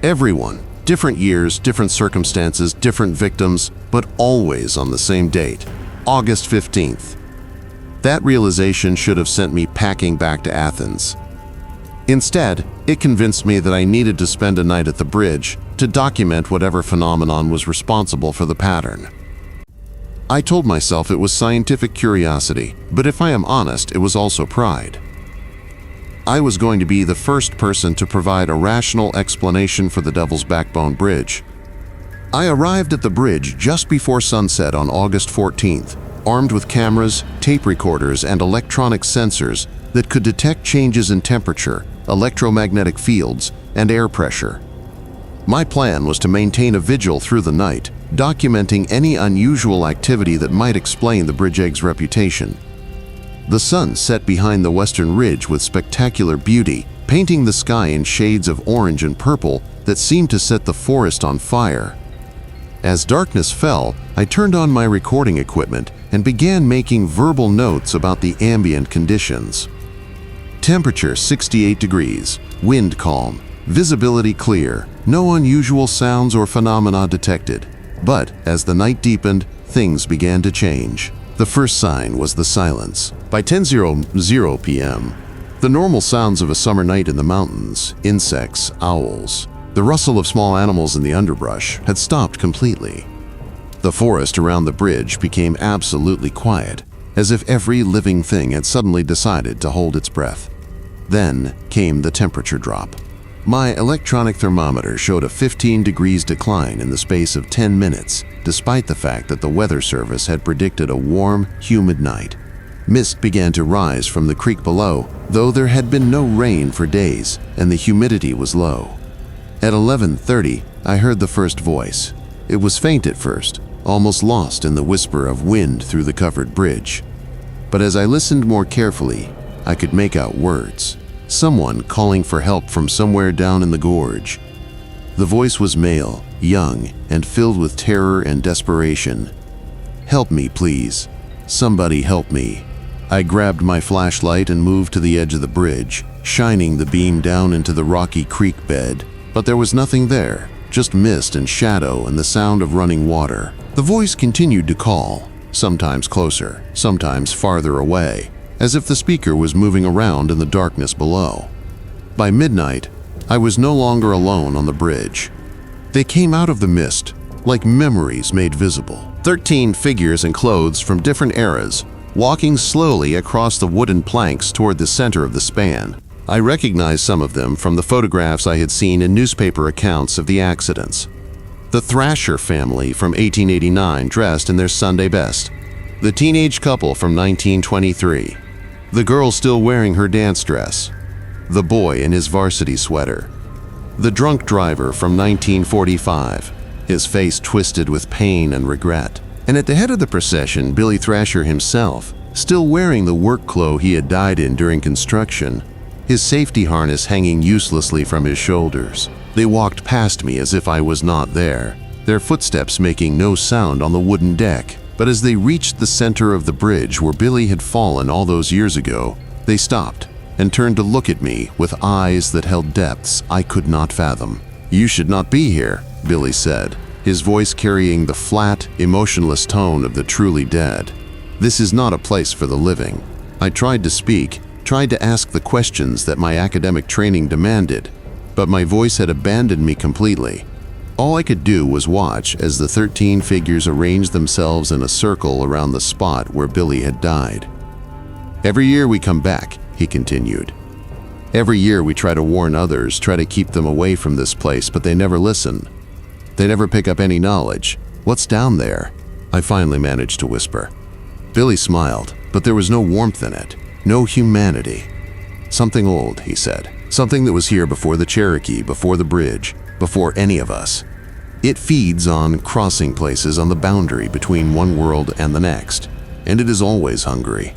Everyone, Different years, different circumstances, different victims, but always on the same date, August 15th. That realization should have sent me packing back to Athens. Instead, it convinced me that I needed to spend a night at the bridge to document whatever phenomenon was responsible for the pattern. I told myself it was scientific curiosity, but if I am honest, it was also pride. I was going to be the first person to provide a rational explanation for the Devil's Backbone Bridge. I arrived at the bridge just before sunset on August 14th, armed with cameras, tape recorders, and electronic sensors that could detect changes in temperature, electromagnetic fields, and air pressure. My plan was to maintain a vigil through the night, documenting any unusual activity that might explain the bridge egg's reputation. The sun set behind the western ridge with spectacular beauty, painting the sky in shades of orange and purple that seemed to set the forest on fire. As darkness fell, I turned on my recording equipment and began making verbal notes about the ambient conditions. Temperature 68 degrees, wind calm, visibility clear, no unusual sounds or phenomena detected. But as the night deepened, things began to change. The first sign was the silence. By 10:00 p.m., the normal sounds of a summer night in the mountains, insects, owls, the rustle of small animals in the underbrush, had stopped completely. The forest around the bridge became absolutely quiet, as if every living thing had suddenly decided to hold its breath. Then came the temperature drop. My electronic thermometer showed a 15 degrees decline in the space of 10 minutes, despite the fact that the Weather Service had predicted a warm, humid night. Mist began to rise from the creek below, though there had been no rain for days, and the humidity was low. At 11:30, I heard the first voice. It was faint at first, almost lost in the whisper of wind through the covered bridge. But as I listened more carefully, I could make out words. Someone calling for help from somewhere down in the gorge. The voice was male, young, and filled with terror and desperation. "Help me, please. Somebody help me." I grabbed my flashlight and moved to the edge of the bridge, shining the beam down into the rocky creek bed. But there was nothing there, just mist and shadow and the sound of running water. The voice continued to call, sometimes closer, sometimes farther away, as if the speaker was moving around in the darkness below. By midnight, I was no longer alone on the bridge. They came out of the mist, like memories made visible. 13 figures in clothes from different eras, walking slowly across the wooden planks toward the center of the span. I recognized some of them from the photographs I had seen in newspaper accounts of the accidents. The Thrasher family from 1889 dressed in their Sunday best. The teenage couple from 1923. The girl still wearing her dance dress. The boy in his varsity sweater. The drunk driver from 1945, his face twisted with pain and regret. And at the head of the procession, Billy Thrasher himself, still wearing the work clothes he had died in during construction, his safety harness hanging uselessly from his shoulders. They walked past me as if I was not there, their footsteps making no sound on the wooden deck. But as they reached the center of the bridge where Billy had fallen all those years ago, they stopped and turned to look at me with eyes that held depths I could not fathom. "You should not be here," Billy said, his voice carrying the flat, emotionless tone of the truly dead. "This is not a place for the living." I tried to speak, tried to ask the questions that my academic training demanded, but my voice had abandoned me completely. All I could do was watch as the 13 figures arranged themselves in a circle around the spot where Billy had died. "Every year we come back," he continued. "Every year we try to warn others, try to keep them away from this place, but they never listen. They never pick up any knowledge. What's down there?" I finally managed to whisper. Billy smiled, but there was no warmth in it, no humanity. "Something old," he said. "Something that was here before the Cherokee, before the bridge, before any of us. It feeds on crossing places on the boundary between one world and the next, and it is always hungry."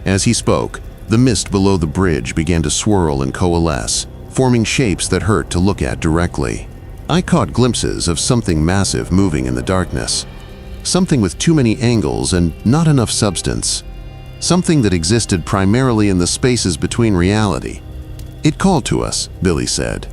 As he spoke, the mist below the bridge began to swirl and coalesce, forming shapes that hurt to look at directly. I caught glimpses of something massive moving in the darkness, something with too many angles and not enough substance, something that existed primarily in the spaces between reality. "It called to us," Billy said.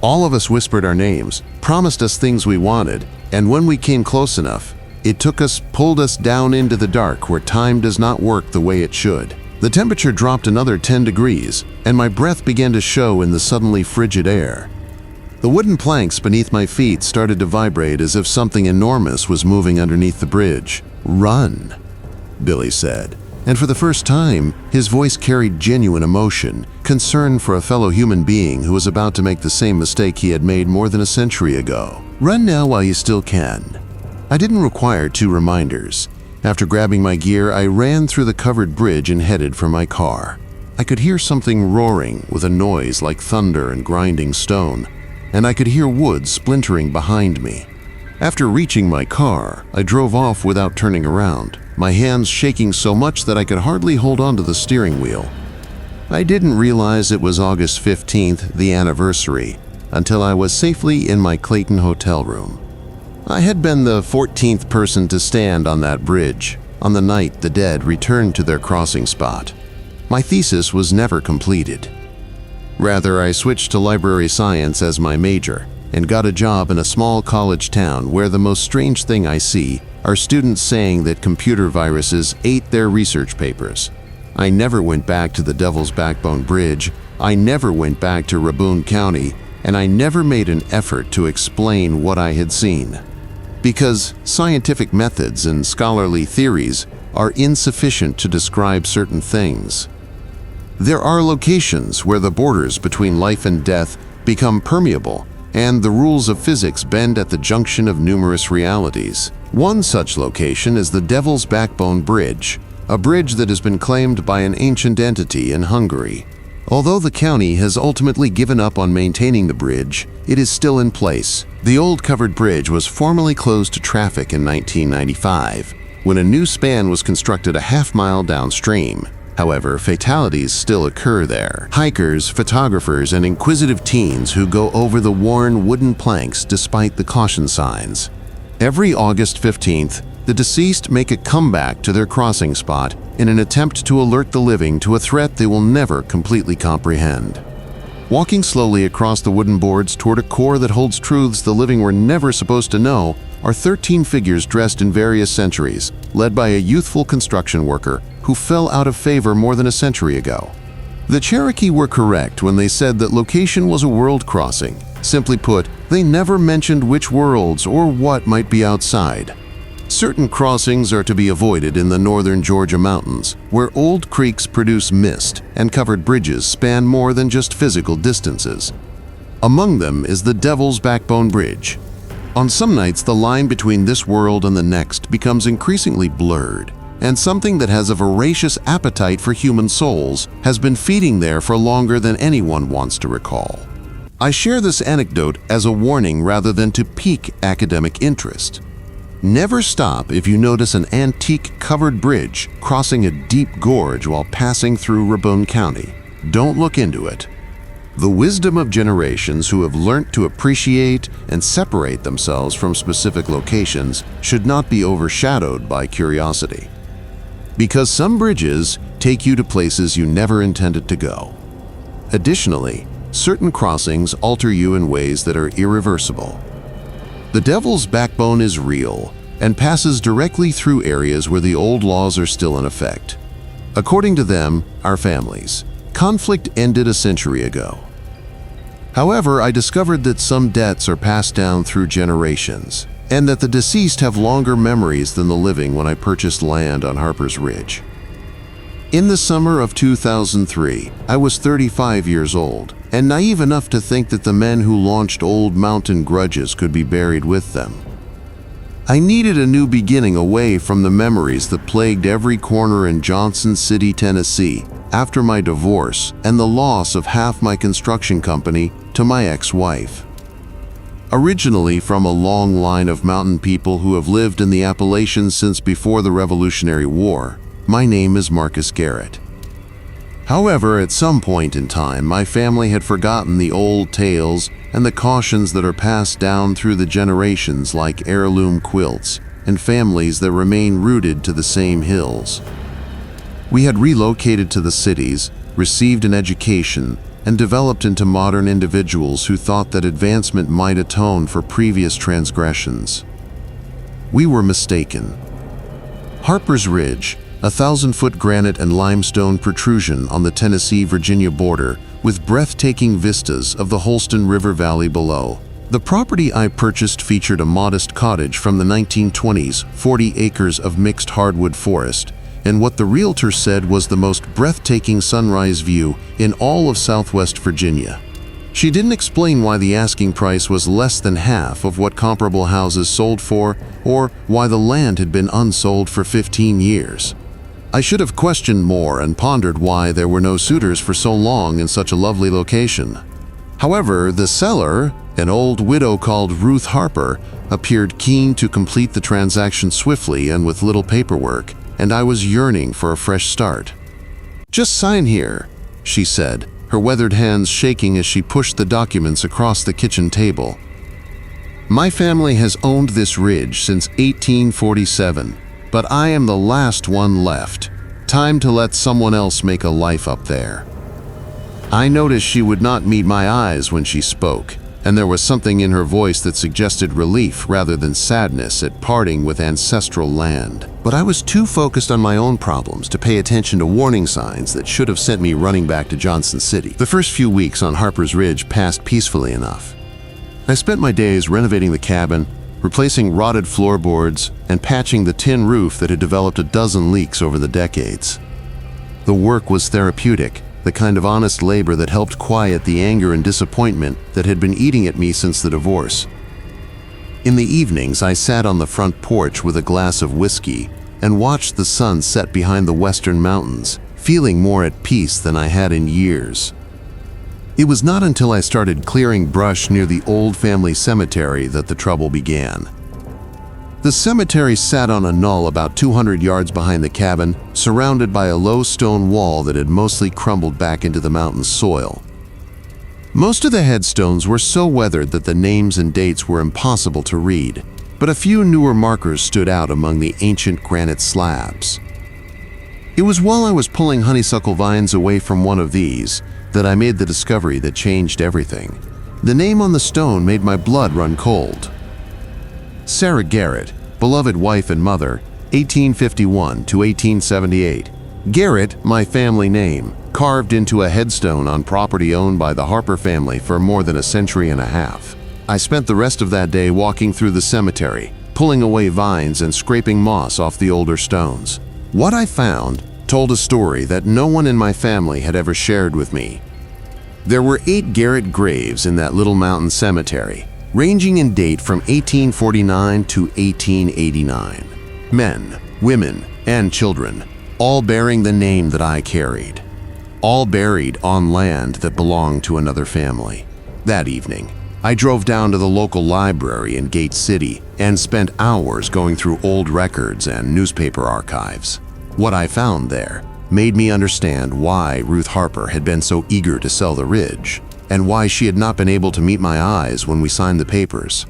All of us whispered our names, promised us things we wanted, and when we came close enough, it pulled us down into the dark where time does not work the way it should. The temperature dropped another 10 degrees, and my breath began to show in the suddenly frigid air. The wooden planks beneath my feet started to vibrate as if something enormous was moving underneath the bridge. "Run," Billy said. And for the first time, his voice carried genuine emotion, concern for a fellow human being who was about to make the same mistake he had made more than a century ago. "Run now while you still can." I didn't require 2 reminders. After grabbing my gear, I ran through the covered bridge and headed for my car. I could hear something roaring with a noise like thunder and grinding stone, and I could hear wood splintering behind me. After reaching my car, I drove off without turning around, my hands shaking so much that I could hardly hold onto the steering wheel. I didn't realize it was August 15th, the anniversary, until I was safely in my Clayton hotel room. I had been the 14th person to stand on that bridge on the night the dead returned to their crossing spot. My thesis was never completed. Rather, I switched to library science as my major and got a job in a small college town where the most strange thing I see are students saying that computer viruses ate their research papers. I never went back to the Devil's Backbone Bridge, I never went back to Rabun County, and I never made an effort to explain what I had seen. Because scientific methods and scholarly theories are insufficient to describe certain things. There are locations where the borders between life and death become permeable, and the rules of physics bend at the junction of numerous realities. One such location is the Devil's Backbone Bridge, a bridge that has been claimed by an ancient entity in Hungary. Although the county has ultimately given up on maintaining the bridge, it is still in place. The old covered bridge was formerly closed to traffic in 1995, when a new span was constructed a half-mile downstream. However, fatalities still occur there. Hikers, photographers, and inquisitive teens who go over the worn wooden planks despite the caution signs. Every August 15th, the deceased make a comeback to their crossing spot in an attempt to alert the living to a threat they will never completely comprehend. Walking slowly across the wooden boards toward a core that holds truths the living were never supposed to know are 13 figures dressed in various centuries, led by a youthful construction worker who fell out of favor more than a century ago. The Cherokee were correct when they said that location was a world crossing. Simply put, they never mentioned which worlds or what might be outside. Certain crossings are to be avoided in the northern Georgia mountains, where old creeks produce mist and covered bridges span more than just physical distances. Among them is the Devil's Backbone Bridge. On some nights, the line between this world and the next becomes increasingly blurred, and something that has a voracious appetite for human souls has been feeding there for longer than anyone wants to recall. I share this anecdote as a warning rather than to pique academic interest. Never stop if you notice an antique covered bridge crossing a deep gorge while passing through Rabun County. Don't look into it. The wisdom of generations who have learnt to appreciate and separate themselves from specific locations should not be overshadowed by curiosity. Because some bridges take you to places you never intended to go. Additionally, certain crossings alter you in ways that are irreversible. The Devil's Backbone is real and passes directly through areas where the old laws are still in effect. According to them, our families, conflict ended a century ago. However, I discovered that some debts are passed down through generations, and that the deceased have longer memories than the living when I purchased land on Harper's Ridge. In the summer of 2003, I was 35 years old, and naive enough to think that the men who launched old mountain grudges could be buried with them. I needed a new beginning away from the memories that plagued every corner in Johnson City, Tennessee, after my divorce and the loss of half my construction company to my ex-wife. Originally from a long line of mountain people who have lived in the Appalachians since before the Revolutionary War, my name is Marcus Garrett. However, at some point in time, my family had forgotten the old tales and the cautions that are passed down through the generations like heirloom quilts and families that remain rooted to the same hills. We had relocated to the cities, received an education, and developed into modern individuals who thought that advancement might atone for previous transgressions. We were mistaken. Harper's Ridge, a 1,000-foot granite and limestone protrusion on the Tennessee-Virginia border with breathtaking vistas of the Holston River Valley below. The property I purchased featured a modest cottage from the 1920s, 40 acres of mixed hardwood forest, and what the realtor said was the most breathtaking sunrise view in all of Southwest Virginia. She didn't explain why the asking price was less than half of what comparable houses sold for, or why the land had been unsold for 15 years. I should have questioned more and pondered why there were no suitors for so long in such a lovely location. However, the seller, an old widow called Ruth Harper, appeared keen to complete the transaction swiftly and with little paperwork, and I was yearning for a fresh start. "Just sign here," she said, her weathered hands shaking as she pushed the documents across the kitchen table. "My family has owned this ridge since 1847, but I am the last one left. Time to let someone else make a life up there." I noticed she would not meet my eyes when she spoke, and there was something in her voice that suggested relief rather than sadness at parting with ancestral land. But I was too focused on my own problems to pay attention to warning signs that should have sent me running back to Johnson City. The first few weeks on Harper's Ridge passed peacefully enough. I spent my days renovating the cabin, replacing rotted floorboards, and patching the tin roof that had developed a dozen leaks over the decades. The work was therapeutic, the kind of honest labor that helped quiet the anger and disappointment that had been eating at me since the divorce. In the evenings, I sat on the front porch with a glass of whiskey and watched the sun set behind the western mountains, feeling more at peace than I had in years. It was not until I started clearing brush near the old family cemetery that the trouble began. The cemetery sat on a knoll about 200 yards behind the cabin, surrounded by a low stone wall that had mostly crumbled back into the mountain soil. Most of the headstones were so weathered that the names and dates were impossible to read, but a few newer markers stood out among the ancient granite slabs. It was while I was pulling honeysuckle vines away from one of these that I made the discovery that changed everything. The name on the stone made my blood run cold. Sarah Garrett, beloved wife and mother, 1851 to 1878. Garrett, my family name, carved into a headstone on property owned by the Harper family for more than a century and a half. I spent the rest of that day walking through the cemetery, pulling away vines and scraping moss off the older stones. What I found told a story that no one in my family had ever shared with me. There were 8 Garrett graves in that little mountain cemetery, ranging in date from 1849 to 1889. Men, women, and children, all bearing the name that I carried. All buried on land that belonged to another family. That evening, I drove down to the local library in Gate City and spent hours going through old records and newspaper archives. What I found there made me understand why Ruth Harper had been so eager to sell the ridge, and why she had not been able to meet my eyes when we signed the papers.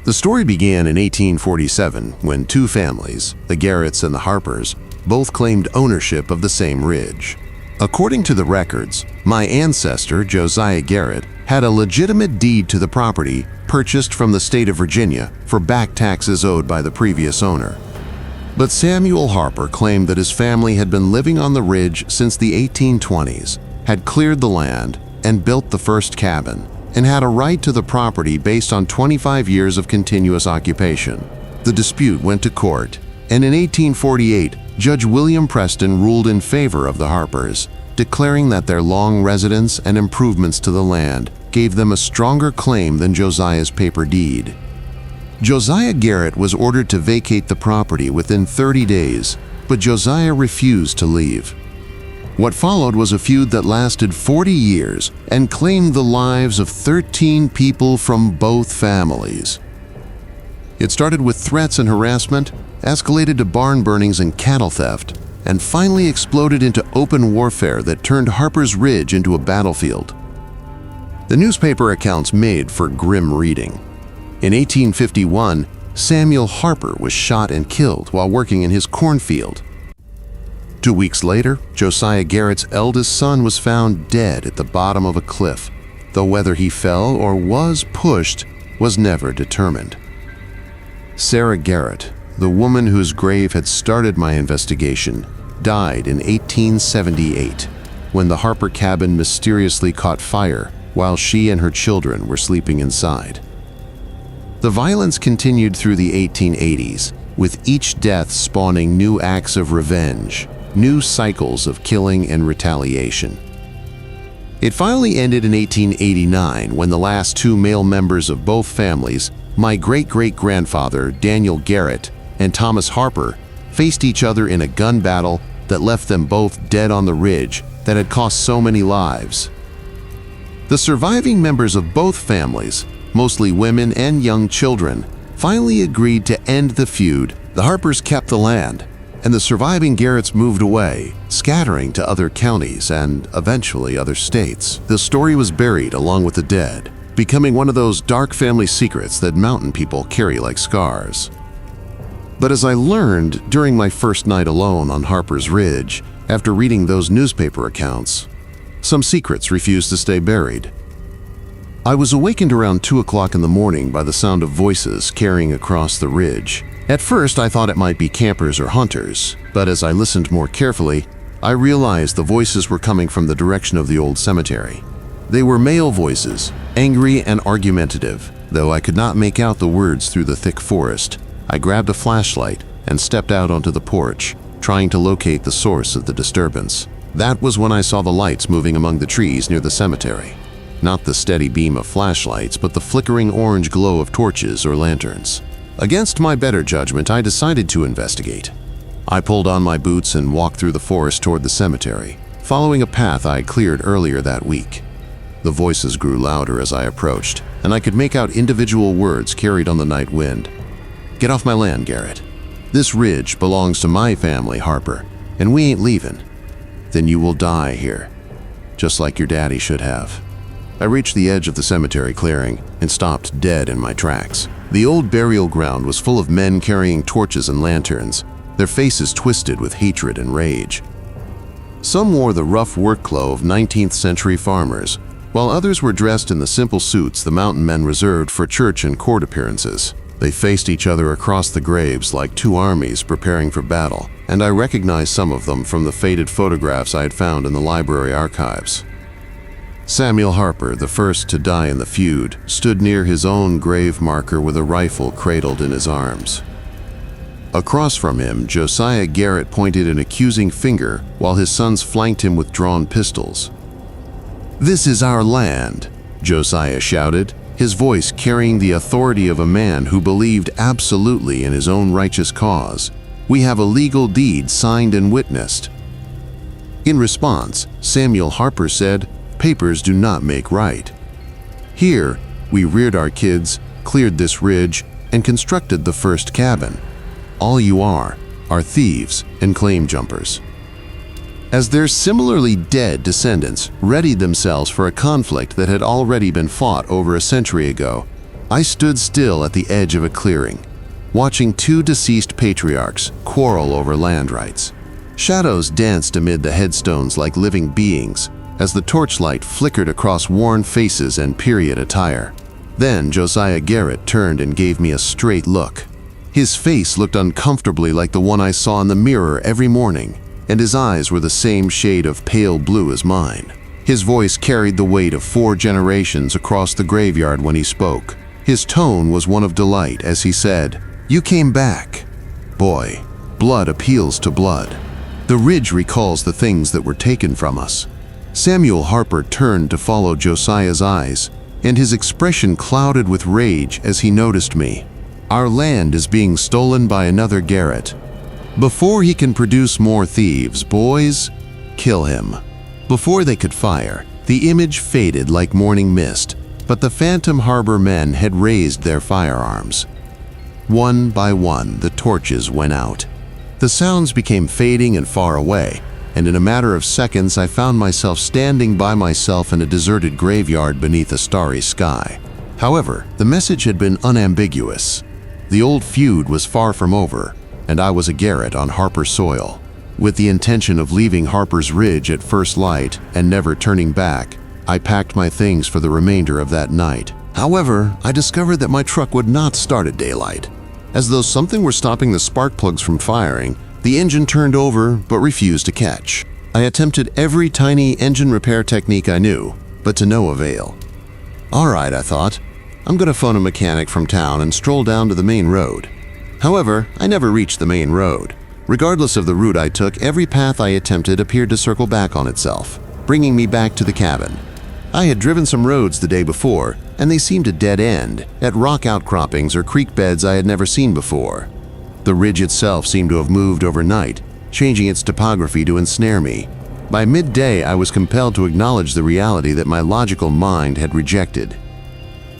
The story began in 1847 when 2 families, the Garretts and the Harpers, both claimed ownership of the same ridge. According to the records, my ancestor, Josiah Garrett, had a legitimate deed to the property purchased from the state of Virginia for back taxes owed by the previous owner. But Samuel Harper claimed that his family had been living on the ridge since the 1820s, had cleared the land and built the first cabin, and had a right to the property based on 25 years of continuous occupation. The dispute went to court, and in 1848, Judge William Preston ruled in favor of the Harpers, declaring that their long residence and improvements to the land gave them a stronger claim than Josiah's paper deed. Josiah Garrett was ordered to vacate the property within 30 days, but Josiah refused to leave. What followed was a feud that lasted 40 years and claimed the lives of 13 people from both families. It started with threats and harassment, escalated to barn burnings and cattle theft, and finally exploded into open warfare that turned Harper's Ridge into a battlefield. The newspaper accounts made for grim reading. In 1851, Samuel Harper was shot and killed while working in his cornfield. 2 weeks later, Josiah Garrett's eldest son was found dead at the bottom of a cliff, though whether he fell or was pushed was never determined. Sarah Garrett, the woman whose grave had started my investigation, died in 1878 when the Harper cabin mysteriously caught fire while she and her children were sleeping inside. The violence continued through the 1880s, with each death spawning new acts of revenge, new cycles of killing and retaliation. It finally ended in 1889 when the last two male members of both families, my great-great-grandfather Daniel Garrett and Thomas Harper, faced each other in a gun battle that left them both dead on the ridge that had cost so many lives. The surviving members of both families, mostly women and young children, finally agreed to end the feud. The Harpers kept the land, and the surviving Garretts moved away, scattering to other counties and eventually other states. The story was buried along with the dead, becoming one of those dark family secrets that mountain people carry like scars. But as I learned during my first night alone on Harper's Ridge, after reading those newspaper accounts, some secrets refused to stay buried. I was awakened around 2 o'clock in the morning by the sound of voices carrying across the ridge. At first, I thought it might be campers or hunters, but as I listened more carefully, I realized the voices were coming from the direction of the old cemetery. They were male voices, angry and argumentative, though I could not make out the words through the thick forest. I grabbed a flashlight and stepped out onto the porch, trying to locate the source of the disturbance. That was when I saw the lights moving among the trees near the cemetery. Not the steady beam of flashlights, but the flickering orange glow of torches or lanterns. Against my better judgment, I decided to investigate. I pulled on my boots and walked through the forest toward the cemetery, following a path I had cleared earlier that week. The voices grew louder as I approached, and I could make out individual words carried on the night wind. "Get off my land, Garrett. This ridge belongs to my family, Harper, and we ain't leaving. Then you will die here, just like your daddy should have." I reached the edge of the cemetery clearing and stopped dead in my tracks. The old burial ground was full of men carrying torches and lanterns, their faces twisted with hatred and rage. Some wore the rough work clothes of 19th century farmers, while others were dressed in the simple suits the mountain men reserved for church and court appearances. They faced each other across the graves like two armies preparing for battle, and I recognized some of them from the faded photographs I had found in the library archives. Samuel Harper, the first to die in the feud, stood near his own grave marker with a rifle cradled in his arms. Across from him, Josiah Garrett pointed an accusing finger while his sons flanked him with drawn pistols. "This is our land," Josiah shouted, his voice carrying the authority of a man who believed absolutely in his own righteous cause. "We have a legal deed signed and witnessed." In response, Samuel Harper said, "Papers do not make right. Here, we reared our kids, cleared this ridge, and constructed the first cabin. All you are thieves and claim jumpers." As their similarly dead descendants readied themselves for a conflict that had already been fought over a century ago, I stood still at the edge of a clearing, watching two deceased patriarchs quarrel over land rights. Shadows danced amid the headstones like living beings, as the torchlight flickered across worn faces and period attire. Then Josiah Garrett turned and gave me a straight look. His face looked uncomfortably like the one I saw in the mirror every morning, and his eyes were the same shade of pale blue as mine. His voice carried the weight of 4 generations across the graveyard when he spoke. His tone was one of delight as he said, "You came back. Boy, blood appeals to blood. The ridge recalls the things that were taken from us." Samuel Harper turned to follow Josiah's eyes, and his expression clouded with rage as he noticed me. "Our land is being stolen by another Garrett. Before he can produce more thieves, boys, kill him." Before they could fire, the image faded like morning mist, but the Phantom Harbor men had raised their firearms. One by one, the torches went out. The sounds became fading and far away, and in a matter of seconds I found myself standing by myself in a deserted graveyard beneath a starry sky. However, the message had been unambiguous. The old feud was far from over, and I was a Garrett on Harper soil. With the intention of leaving Harper's Ridge at first light and never turning back, I packed my things for the remainder of that night. However, I discovered that my truck would not start at daylight. As though something were stopping the spark plugs from firing, the engine turned over but refused to catch. I attempted every tiny engine repair technique I knew, but to no avail. Alright, I thought. I'm gonna phone a mechanic from town and stroll down to the main road. However, I never reached the main road. Regardless of the route I took, every path I attempted appeared to circle back on itself, bringing me back to the cabin. I had driven some roads the day before, and they seemed to dead end, at rock outcroppings or creek beds I had never seen before. The ridge itself seemed to have moved overnight, changing its topography to ensnare me. By midday, I was compelled to acknowledge the reality that my logical mind had rejected.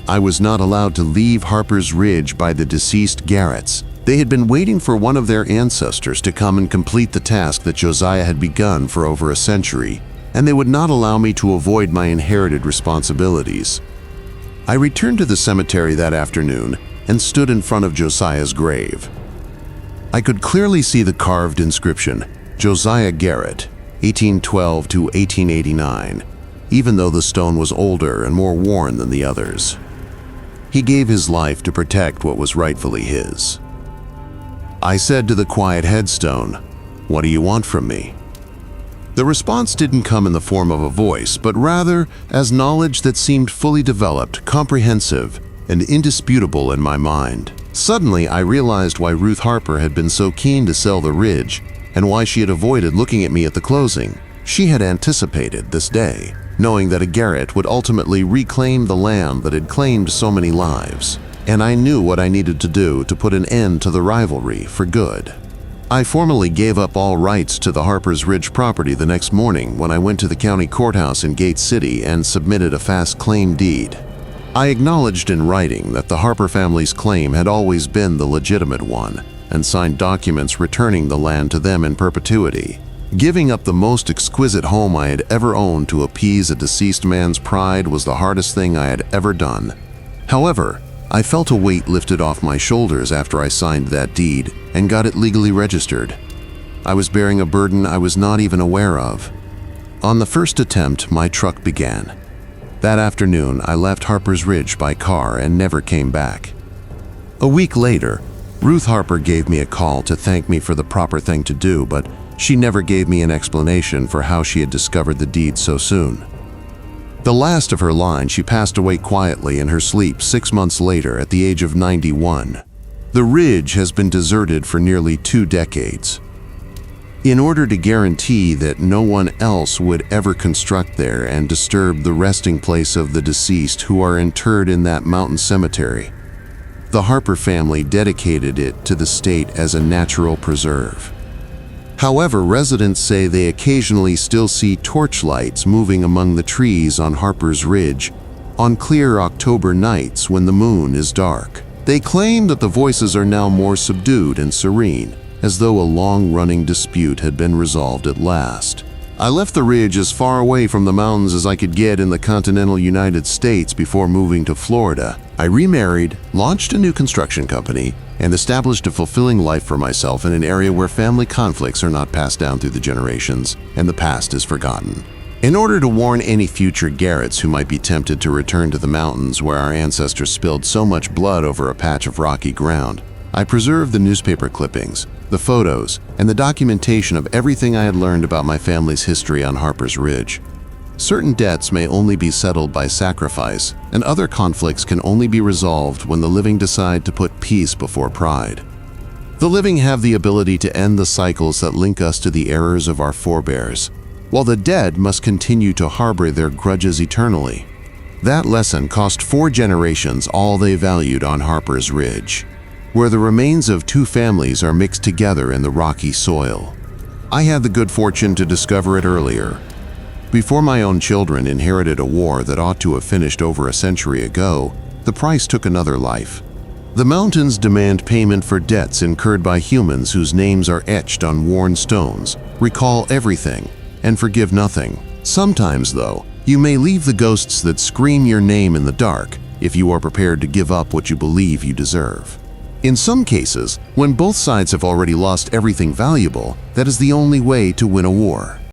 I was not allowed to leave Harper's Ridge by the deceased Garretts. They had been waiting for one of their ancestors to come and complete the task that Josiah had begun for over a century, and they would not allow me to avoid my inherited responsibilities. I returned to the cemetery that afternoon and stood in front of Josiah's grave. I could clearly see the carved inscription, Josiah Garrett, 1812 to 1889, even though the stone was older and more worn than the others. He gave his life to protect what was rightfully his. I said to the quiet headstone, "What do you want from me?" The response didn't come in the form of a voice, but rather as knowledge that seemed fully developed, comprehensive, and indisputable in my mind. Suddenly, I realized why Ruth Harper had been so keen to sell the ridge and why she had avoided looking at me at the closing. She had anticipated this day, knowing that a Garrett would ultimately reclaim the land that had claimed so many lives, and I knew what I needed to do to put an end to the rivalry for good. I formally gave up all rights to the Harper's Ridge property the next morning when I went to the county courthouse in Gate City and submitted a fast claim deed. I acknowledged in writing that the Harper family's claim had always been the legitimate one and signed documents returning the land to them in perpetuity. Giving up the most exquisite home I had ever owned to appease a deceased man's pride was the hardest thing I had ever done. However, I felt a weight lifted off my shoulders after I signed that deed and got it legally registered. I was bearing a burden I was not even aware of. On the first attempt, my truck began. That afternoon, I left Harper's Ridge by car and never came back. A week later, Ruth Harper gave me a call to thank me for the proper thing to do, but she never gave me an explanation for how she had discovered the deed so soon. The last of her line, she passed away quietly in her sleep 6 months later at the age of 91. The ridge has been deserted for nearly 2 decades. In order to guarantee that no one else would ever construct there and disturb the resting place of the deceased who are interred in that mountain cemetery, the Harper family dedicated it to the state as a natural preserve. However, residents say they occasionally still see torchlights moving among the trees on Harper's Ridge on clear October nights when the moon is dark. They claim that the voices are now more subdued and serene, as though a long-running dispute had been resolved at last. I left the ridge as far away from the mountains as I could get in the continental United States before moving to Florida. I remarried, launched a new construction company, and established a fulfilling life for myself in an area where family conflicts are not passed down through the generations and the past is forgotten. In order to warn any future Garretts who might be tempted to return to the mountains where our ancestors spilled so much blood over a patch of rocky ground, I preserved the newspaper clippings, the photos, and the documentation of everything I had learned about my family's history on Harper's Ridge. Certain debts may only be settled by sacrifice, and other conflicts can only be resolved when the living decide to put peace before pride. The living have the ability to end the cycles that link us to the errors of our forebears, while the dead must continue to harbor their grudges eternally. That lesson cost 4 generations all they valued on Harper's Ridge, where the remains of 2 families are mixed together in the rocky soil. I had the good fortune to discover it earlier, before my own children inherited a war that ought to have finished over a century ago. The price took another life. The mountains demand payment for debts incurred by humans whose names are etched on worn stones, recall everything, and forgive nothing. Sometimes, though, you may leave the ghosts that scream your name in the dark if you are prepared to give up what you believe you deserve. In some cases, when both sides have already lost everything valuable, that is the only way to win a war.